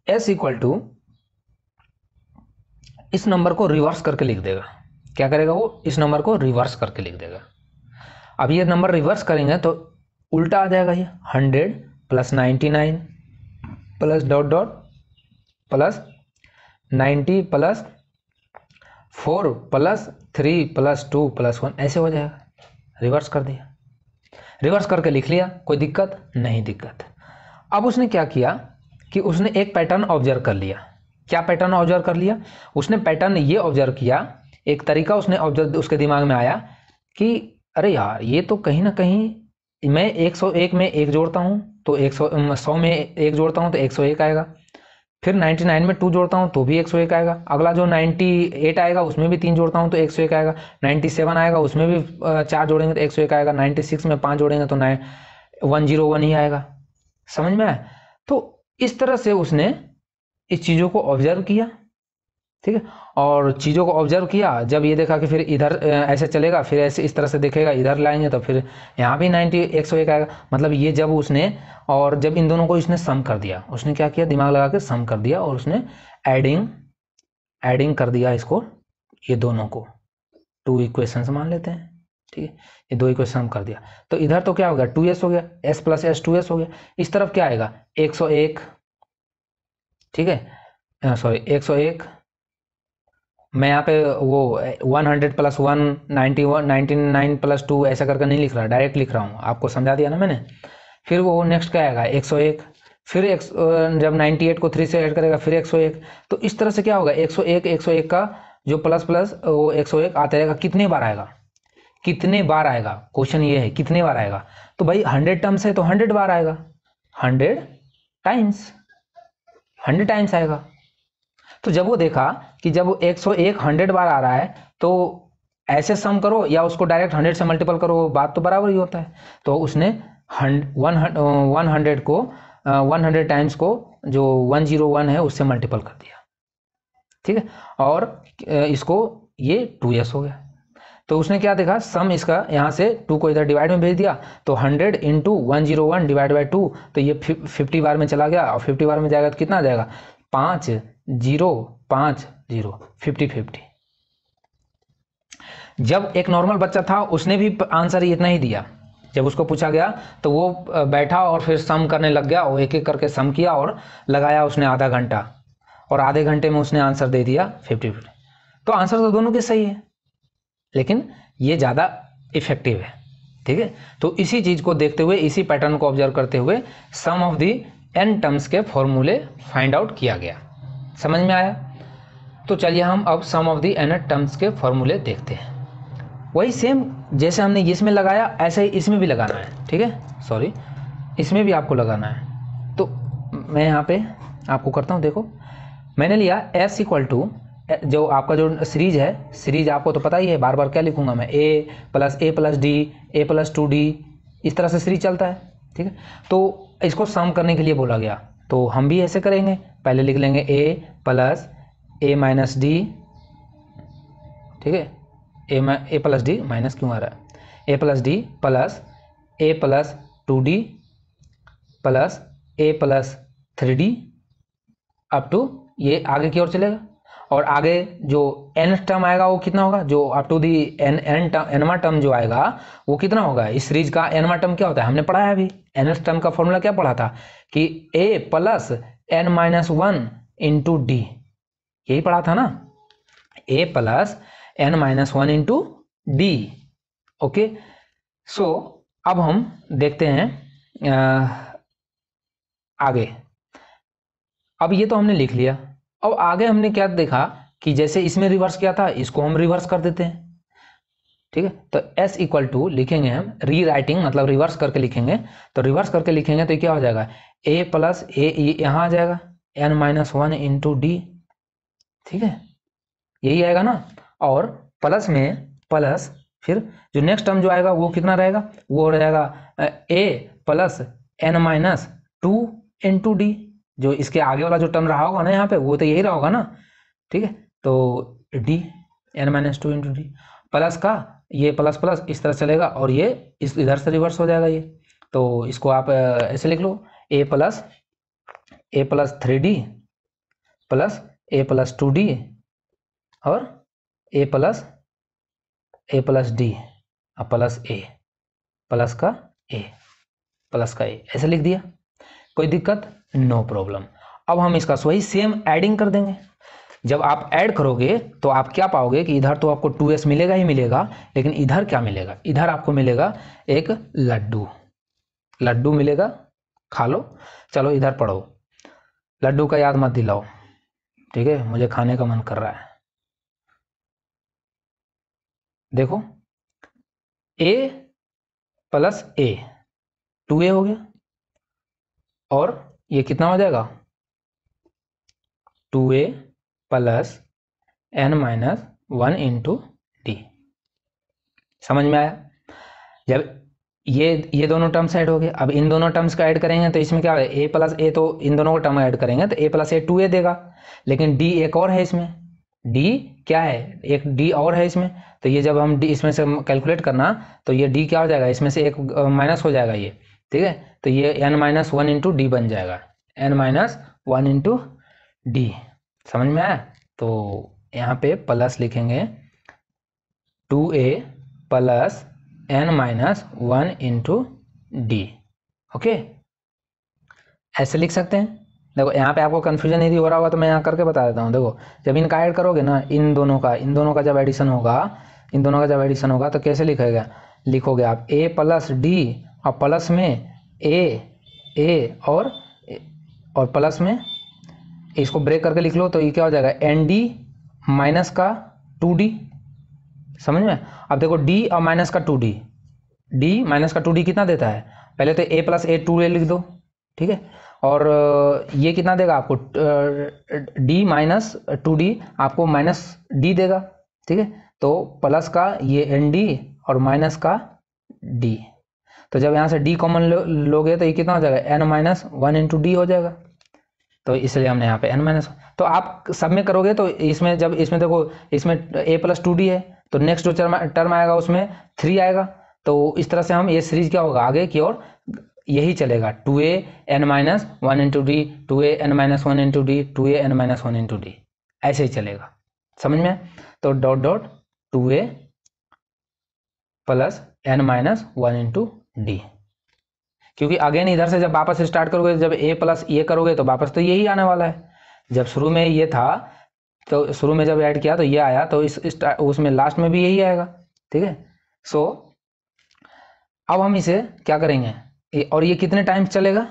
s इक्वल टू इस नंबर को रिवर्स करके लिख देगा। क्या करेगा वो, इस नंबर को रिवर्स करके लिख देगा। अब ये नंबर रिवर्स करेंगे तो उल्टा आ जाएगा ये 100 plus 99 plus dot dot plus 90 plus 4 plus 3 plus 2 plus 1 ऐसे हो जाएगा। रिवर्स कर दिया, रिवर्स करके लिख लिया, कोई दिक्कत नहीं दिक्कत। अब उसने क्या किया कि उसने एक पैटर्न ऑब्जर्व कर लिया। क्या पैटर्न ऑब्जर्व कर लिया? उसने पैटर्न ये ऑब्जर्व किया, एक तरीका उसने ऑब्जर्व, उसके दिमाग में आया कि अरे यार ये तो कहीं ना कहीं मैं 101 में 1 जोड़ता हूँ तो 100 में 1 जोड़ता हूँ तो 101 आएगा, फिर 99 में 2 जोड़ता हूँ तो भी 101 आएगा, अगला जो 98 आएगा उसमें भी 3 जोड़ता हूँ तो 101 आएगा, 97 आएगा उसमें भी 4 जोड़ेंगे तो 101 आएगा, 96 में 5 जोड़ेंगे तो 101 ही आएगा। समझ में आया? तो इस तरह से उसने इस चीज़ों को ऑब्जर्व किया, ठीक है, और चीज़ों को ऑब्जर्व किया। जब ये देखा कि फिर इधर ऐसे चलेगा, फिर ऐसे इस तरह से देखेगा, इधर लाएंगे तो फिर यहाँ भी 101 आएगा। मतलब ये जब उसने, और जब इन दोनों को इसने सम कर दिया, उसने क्या किया, दिमाग लगा के सम कर दिया और उसने एडिंग कर दिया इसको, ये दोनों को 2 इक्वेशंस मान लेते हैं, ठीक है, ये 2 इक्वेशन हम कर दिया। तो इधर तो क्या हो गया, 2s हो गया, s प्लस s 2s हो गया। इस तरफ क्या आएगा, 101, ठीक है, सॉरी 101, मैं यहाँ पे वो 100 प्लस 1 91 99 प्लस 2 ऐसा करके नहीं लिख रहा, डायरेक्ट लिख रहा हूँ, आपको समझा दिया ना मैंने। फिर वो नेक्स्ट क्या आएगा, 101, फिर जब 98 को 3 से ऐड करेगा फिर 101। तो इस तरह से क्या होगा, 101 का जो प्लस प्लस वो 101 आते रहेगा। कितने बार आएगा, कितने बार आएगा, क्वेश्चन ये है कितने बार आएगा। तो भाई 100 टर्म्स है तो 100 बार आएगा, 100 टाइम्स आएगा। तो जब वो देखा कि जब वो 101 100 बार आ रहा है तो ऐसे सम करो या उसको डायरेक्ट 100 से मल्टीपल करो, बात तो बराबर ही होता है। तो उसने 100 को 100 टाइम्स को जो 101 है उससे मल्टीपल कर दिया, ठीक है, और इसको ये 2s हो गया। तो उसने क्या देखा, सम इसका यहाँ से 2 को इधर डिवाइड में भेज दिया, तो 100 इंटू 101 डिवाइड बाई 2, तो ये 50 बार में चला गया, और 50 बार में जाएगा तो कितना आ जाएगा, 5 0 5 0 50। जब एक नॉर्मल बच्चा था उसने भी आंसर इतना ही दिया, जब उसको पूछा गया तो वो बैठा और फिर सम करने लग गया, वो एक एक करके सम किया और लगाया उसने आधा घंटा, और आधे घंटे में उसने आंसर दे दिया 50। तो आंसर तो दोनों के सही है, लेकिन ये ज़्यादा इफेक्टिव है, ठीक है। तो इसी चीज़ को देखते हुए, इसी पैटर्न को ऑब्जर्व करते हुए सम ऑफ दी n टर्म्स के फॉर्मूले फाइंड आउट किया गया। समझ में आया? तो चलिए हम अब सम ऑफ दी n टर्म्स के फॉर्मूले देखते हैं। वही सेम जैसे हमने इसमें लगाया ऐसे ही इसमें भी लगाना है, ठीक है, सॉरी इसमें भी आपको लगाना है। तो मैं यहाँ पे आपको करता हूँ, देखो मैंने लिया s इक्वल टू, जो आपका जो सीरीज है, सीरीज आपको तो पता ही है, बार बार क्या लिखूंगा मैं, a plus d a plus 2d, इस तरह से सीरीज चलता है, ठीक है। तो इसको सम करने के लिए बोला गया, तो हम भी ऐसे करेंगे, पहले लिख लेंगे a plus a minus D, ठीक है, ए प्लस डी माइनस क्यों आ रहा है, a plus d plus a plus 2d plus a plus 3d up to ये आगे की ओर चलेगा, और आगे जो n टर्म आएगा वो कितना होगा, जो अप टू दी nवा टर्म जो आएगा वो कितना होगा। इस सीरीज का nवा टर्म क्या होता है, हमने पढ़ा है अभी, nth टर्म का फॉर्मूला क्या पढ़ा था कि a plus n minus 1 into D, यही पढ़ा था ना, a plus n minus 1 into D. Okay, so अब हम देखते हैं आगे। अब ये तो हमने लिख लिया, अब आगे हमने क्या देखा कि जैसे इसमें रिवर्स किया था, इसको हम रिवर्स कर देते हैं, ठीक है। तो s इक्वल टू लिखेंगे हम, री राइटिंग मतलब रिवर्स करके लिखेंगे, तो रिवर्स करके लिखेंगे तो क्या हो जाएगा, a प्लस ए यहाँ आ जाएगा n माइनस 1 इंटू डी, ठीक है, यही आएगा ना, और प्लस में प्लस, फिर जो नेक्स्ट टर्म जो आएगा वो कितना रहेगा, वो हो जाएगा a plus n minus 2 into D, जो इसके आगे वाला जो टर्म रहा होगा ना यहाँ पे वो तो यही रहा होगा ना, ठीक है। तो D n minus 2 into D plus का ये प्लस प्लस इस तरह चलेगा, और ये इस इधर से रिवर्स हो जाएगा ये, तो इसको आप ऐसे लिख लो, a plus 3d plus a plus 2d और a plus d plus a plus का a, प्लस का ए, ऐसे लिख दिया, कोई दिक्कत, नो प्रॉब्लम। अब हम इसका वही सेम एडिंग कर देंगे। जब आप ऐड करोगे तो आप क्या पाओगे कि इधर तो आपको 2s मिलेगा ही मिलेगा, लेकिन इधर क्या मिलेगा, इधर आपको मिलेगा एक लड्डू, लड्डू मिलेगा, खा लो। चलो इधर पढ़ो, लड्डू का याद मत दिलाओ, ठीक है, मुझे खाने का मन कर रहा है। देखो a प्लस ए 2a हो गया, और ये कितना हो जाएगा 2a plus n minus 1 into D. समझ में आया? जब ये दोनों टर्म्स ऐड हो गए, अब इन दोनों टर्म्स का ऐड करेंगे तो इसमें क्या होगा, a प्लस ए, तो इन दोनों को टर्म ऐड करेंगे तो a प्लस ए 2a देगा, लेकिन d एक और है इसमें, d क्या है, एक d और है इसमें, तो ये जब हम d इसमें से कैलकुलेट करना तो ये d क्या हो जाएगा, इसमें से एक माइनस हो जाएगा ये, ठीक है, तो ये n माइनस 1 इंटू डी बन जाएगा, n माइनस 1 इंटू डी। समझ में आया? तो यहाँ पे प्लस लिखेंगे 2a plus n minus 1 into D. Okay, ऐसे लिख सकते हैं। देखो यहाँ पे आपको कन्फ्यूजन यदि हो रहा होगा तो मैं यहाँ करके बता देता हूँ। देखो जब इनका ऐड करोगे ना, इन दोनों का जब एडिशन होगा, इन दोनों का जब एडिशन होगा तो कैसे लिखेगा, लिखोगे आप a प्लस डी और प्लस में a और प्लस में इसको ब्रेक करके लिख लो तो ये क्या हो जाएगा एन डी माइनस का 2d। समझ में? अब देखो d और माइनस का 2d, d माइनस का 2d कितना देता है, पहले तो a प्लस ए 2a लिख दो, ठीक है, और ये कितना देगा आपको d माइनस 2d आपको माइनस d देगा, ठीक है, तो प्लस का ये एन डी और माइनस का d, तो जब यहाँ से d कॉमन लोगे तो ये कितना हो जाएगा n माइनस 1 इंटू डी हो जाएगा, तो इसलिए हमने यहाँ पे n माइनस, तो आप सब में करोगे तो इसमें जब इसमें देखो इसमें a प्लस 2d है तो नेक्स्ट जो टर्म आएगा उसमें 3 आएगा, तो इस तरह से हम ये सीरीज क्या होगा आगे की ओर यही चलेगा, 2a n minus 1 into D, 2a n minus 1 into D, 2a n minus 1 into D, ऐसे ही चलेगा। समझ में? तो dot dot 2a plus n minus 1 into D, क्योंकि अगेन इधर से जब वापस स्टार्ट करोगे, जब a प्लस ये करोगे तो वापस तो यही आने वाला है। जब शुरू में ये था तो शुरू में जब ऐड किया तो ये आया, तो उसमें लास्ट में भी यही आएगा, ठीक है। सो अब हम इसे क्या करेंगे, और ये कितने टाइम्स चलेगा,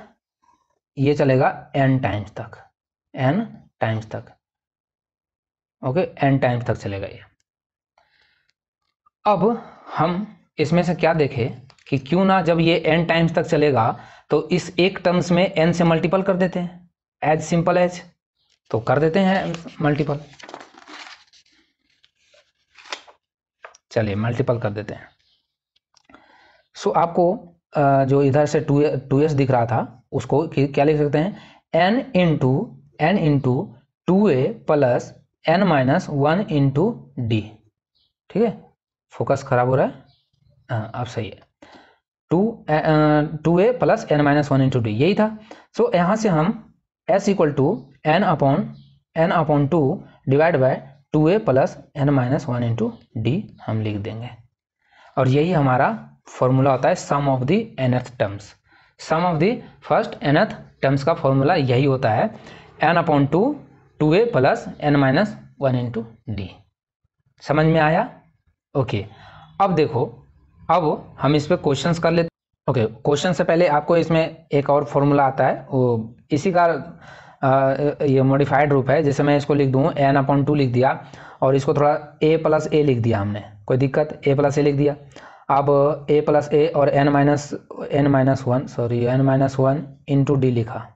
ये चलेगा n टाइम्स तक, n टाइम्स तक, ओके, n टाइम्स तक चलेगा ये। अब हम इसमें से क्या देखें कि क्यों ना जब ये n टाइम्स तक चलेगा तो इस एक टर्म्स में n से मल्टीपल कर देते हैं, एज सिंपल एज, तो कर देते हैं मल्टीपल, चलिए मल्टीपल कर देते हैं। सो आपको जो इधर से 2s दिख रहा था उसको क्या लिख सकते हैं, n into 2a plus n minus 1 into D, ठीक है, फोकस खराब हो रहा है, हाँ अब सही है, 2a plus n minus 1 into D, यही था। सो यहाँ से हम s equal to n upon 2 divide by 2a plus n minus 1 into D हम लिख देंगे, और यही हमारा फॉर्मूला होता है sum of the nth terms. Sum of the first nth terms का फॉर्मूला यही होता है n upon 2 2a plus n minus 1 into D. समझ में आया? ओके, अब देखो, अब हम इस पे क्वेश्चंस कर लेते। ओके, क्वेश्चन से पहले आपको इसमें एक और फॉर्मूला आता है, वो इसी का ये मॉडिफाइड रूप है, जैसे मैं इसको लिख दूँ n अपॉन 2 लिख दिया और इसको थोड़ा a प्लस ए लिख दिया हमने, कोई दिक्कत, a प्लस ए लिख दिया। अब a प्लस ए और n माइनस 1 इंटू डी लिखा।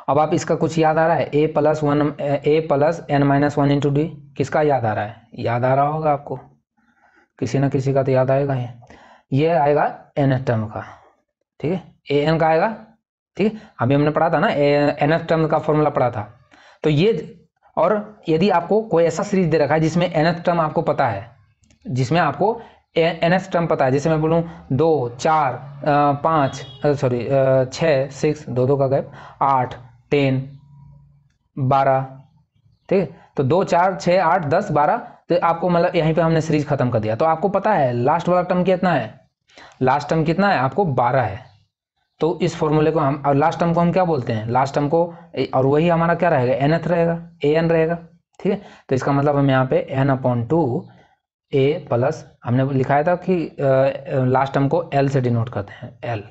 अब आप इसका कुछ याद आ रहा है, a plus n minus 1 into D किसका याद आ रहा है, याद आ रहा होगा आपको, किसी ना किसी का तो याद आएगा ही, ये आएगा nth टर्म का, ठीक है, an का आएगा, ठीक है, अभी हमने पढ़ा था ना nth टर्म का फॉर्मूला पढ़ा था। तो ये, और यदि आपको कोई ऐसा सीरीज दे रखा है जिसमें nth टर्म आपको पता है, जिसमें आपको nth टर्म पता है, जैसे मैं बोलूँ 2 4 5 सॉरी 6 6 2 का गैप 8 10 12, ठीक है, तो 2 4 6 8 10 12, तो आपको मतलब यहीं पे हमने सीरीज खत्म कर दिया, तो आपको पता है लास्ट वाला टर्म कितना है, लास्ट टर्म कितना है आपको 12 है, तो इस फॉर्मूले को हम, और लास्ट टर्म को हम क्या बोलते हैं, लास्ट टर्म को, और वही हमारा क्या रहेगा, nth रहेगा, an रहेगा, ठीक है। तो इसका मतलब हम यहाँ पे n/2 a प्लस, हमने लिखाया था कि लास्ट टर्म को l से डिनोट करते हैं, l,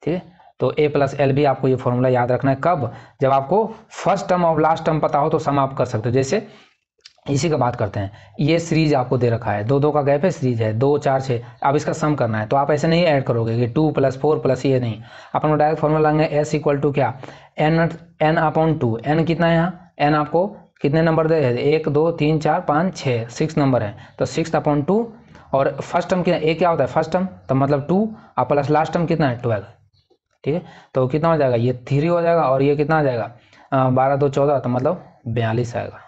ठीक है। तो a प्लस एल भी आपको ये फॉर्मूला याद रखना है। कब, जब आपको फर्स्ट टर्म और लास्ट टर्म पता हो तो सम आप कर सकते हो। जैसे इसी का बात करते हैं, ये सीरीज आपको दे रखा है, 2 का गैप है, सीरीज है 2 4 6, अब इसका सम करना है, तो आप ऐसे नहीं ऐड करोगे कि 2 + 4 + ये नहीं, अपन को डायरेक्ट फॉर्मूला लाएंगे s = क्या, n/2, n कितना है यहाँ, n आपको कितने नंबर दे, 1 2 3 4 5 6, 6 नंबर है, तो 6/2, और फर्स्ट टर्म क्या, a क्या होता है फर्स्ट टर्म, तो मतलब 2, और प्लस लास्ट टर्म कितना है 12, ठीक है। तो कितना हो जाएगा, ये 3 हो जाएगा, और ये कितना आ जाएगा 12 2 14, तो मतलब 42 आएगा।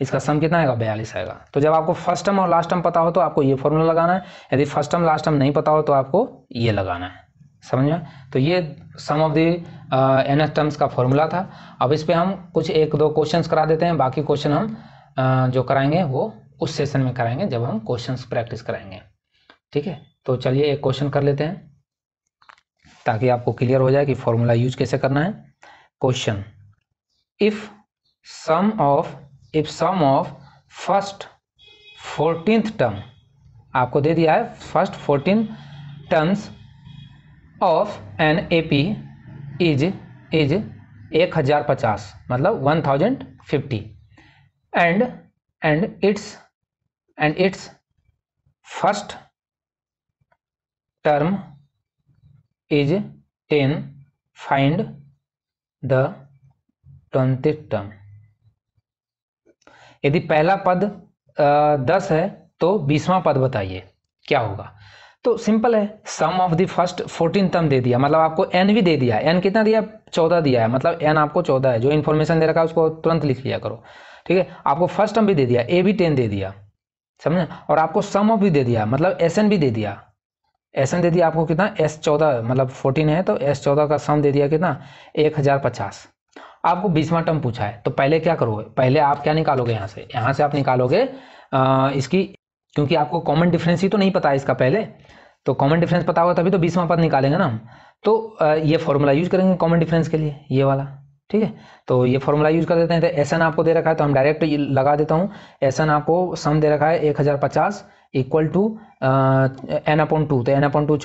इसका सम कितना आएगा, 42 आएगा। तो जब आपको फर्स्ट टर्म और लास्ट टर्म पता हो तो आपको ये फॉर्मूला लगाना है, यदि फर्स्ट टर्म लास्ट टर्म नहीं पता हो तो आपको ये लगाना है, समझ में। तो ये सम ऑफ द nth टर्म्स का फॉर्मूला था। अब इस पे हम कुछ 1-2 क्वेश्चंस करा देते हैं, बाकी क्वेश्चन हम जो कराएंगे वो उस सेशन में कराएंगे जब हम क्वेश्चंस प्रैक्टिस कराएंगे, ठीक है। तो चलिए एक क्वेश्चन कर लेते हैं ताकि आपको क्लियर हो जाए कि फॉर्मूला यूज कैसे करना है। Question, if sum of first 14th term, आपको दे दिया है first 14 terms of an AP is 1050, मतलब 1050, and its first term is 10, find the 20th term. यदि पहला पद 10 है तो 20वां पद बताइए क्या होगा। तो सिंपल है, sum of the first 14 term दे दिया, मतलब आपको n भी दे दिया, n कितना दिया, 14 दिया है, मतलब n आपको 14 है, जो इन्फॉर्मेशन दे रखा है उसको तुरंत लिख लिया करो, ठीक है। आपको फर्स्ट टर्म भी दे दिया, a भी 10 दे दिया, समझे, और आपको सम ऑफ भी दे दिया, मतलब sn भी दे दिया, sn दे दिया आपको कितना, s14, मतलब 14 है तो s14 का सम दे दिया कितना, 1050। आपको 20वां टर्म पूछा है, तो पहले क्या करोगे, पहले आप क्या निकालोगे, यहाँ से आप निकालोगे इसकी, क्योंकि आपको कॉमन डिफरेंस ही तो नहीं पता है इसका पहले, तो कॉमन डिफरेंस पता होगा तभी तो 20वां पद निकालेंगे ना हम। तो ये फॉर्मूला यूज करेंगे कॉमन डिफरेंस के लिए, ये वाला, ठीक है। तो ये फॉर्मूला यूज कर देते हैं। तो एस एन आपको दे रखा है तो हम डायरेक्ट लगा देता हूँ, एस एन आपको सम दे रखा है 1050 इक्वल टू n/2, तो n/2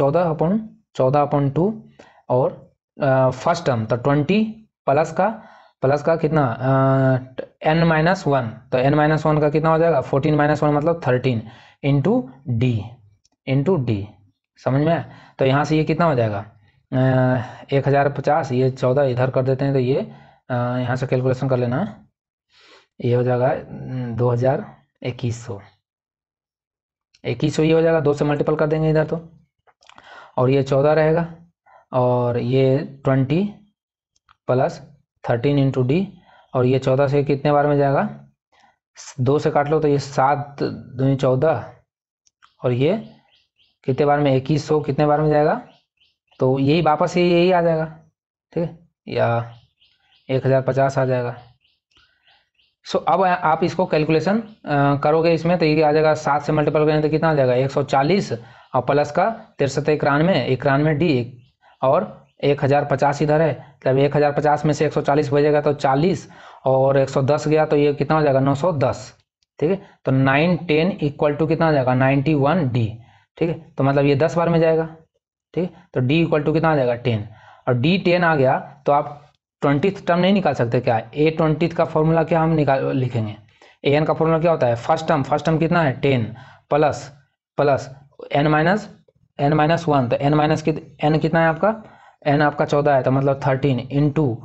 14/2, और फर्स्ट टर्म तो 20 प्लस का कितना n-1, तो n-1 का कितना हो जाएगा, 14-1 मतलब 13 इंटू डी, समझ में आया। तो यहाँ से ये कितना हो जाएगा 1050, ये 14 इधर कर देते हैं, तो ये यहाँ से कैलकुलेशन कर लेना, ये हो जाएगा 2100 ये हो जाएगा, 2 से मल्टीपल कर देंगे इधर तो, और ये 14 रहेगा, और ये 20 प्लस 13 इंटू डी, और ये 14 से कितने बार में जाएगा, 2 से काट लो तो ये 7 दूनी 14, और ये कितने बार में 2100 कितने बार में जाएगा, तो यही वापस यही आ जाएगा, ठीक है, या 1050 आ जाएगा। सो अब आप इसको कैलकुलेशन करोगे इसमें, तो ये आ जाएगा 7 से मल्टीपल करेंगे तो कितना आ जाएगा 140, और प्लस का 63 91 डी, और 1050 इधर है, मतलब 1050 में से 140 बजेगा तो 40, और 110 गया तो ये कितना हो जाएगा 910, ठीक है। तो 9 10 इक्वल टू कितना हो जाएगा 91 डी, ठीक है। तो मतलब ये 10 बार में जाएगा, ठीक है। तो डी इक्वल टू कितना आ जाएगा 10, और डी 10 आ गया तो आप 20th टर्म नहीं निकाल सकते क्या, ए 20th का फॉर्मूला क्या हम लिखेंगे, ए एन का फॉर्मूला क्या होता है, फर्स्ट टर्म कितना है 10 प्लस n-1, तो n कितना है आपका, n आपका 14 है, तो मतलब 13 इंटू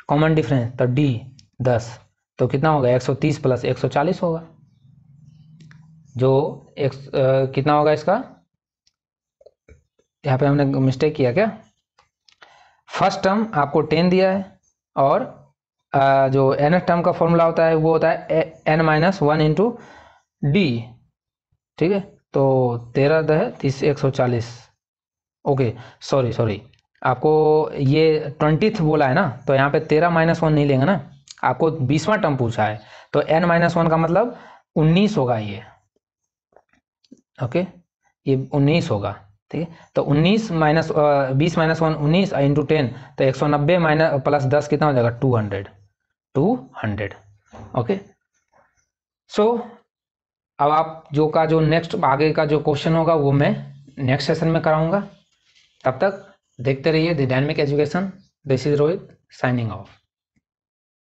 कॉमन डिफरेंस तो डी 10, तो कितना होगा 130 प्लस 140 होगा, जो कितना होगा इसका, यहाँ पे हमने मिस्टेक किया क्या, फर्स्ट टर्म आपको 10 दिया है, और जो nth टर्म का फॉर्मूला होता है वो होता है n-1 इंटू डी, ठीक है। तो 13 है 30 140, ओके सॉरी आपको ये 20th बोला है ना, तो यहाँ पे 13-1 नहीं लेंगे ना, आपको 20वां टर्म पूछा है, तो n-1 का मतलब 19 होगा ये, ओके, ये 19 होगा, ठीक है। तो 19 माइनस 20 माइनस 1 19 इंटू 10, तो 190 माइनस प्लस 10 कितना हो जाएगा 200। ओके। सो अब आप जो नेक्स्ट आगे का जो क्वेश्चन होगा वो मैं नेक्स्ट सेशन में कराऊंगा। तब तक देखते रहिए the dynamic education. This is Rohit signing off.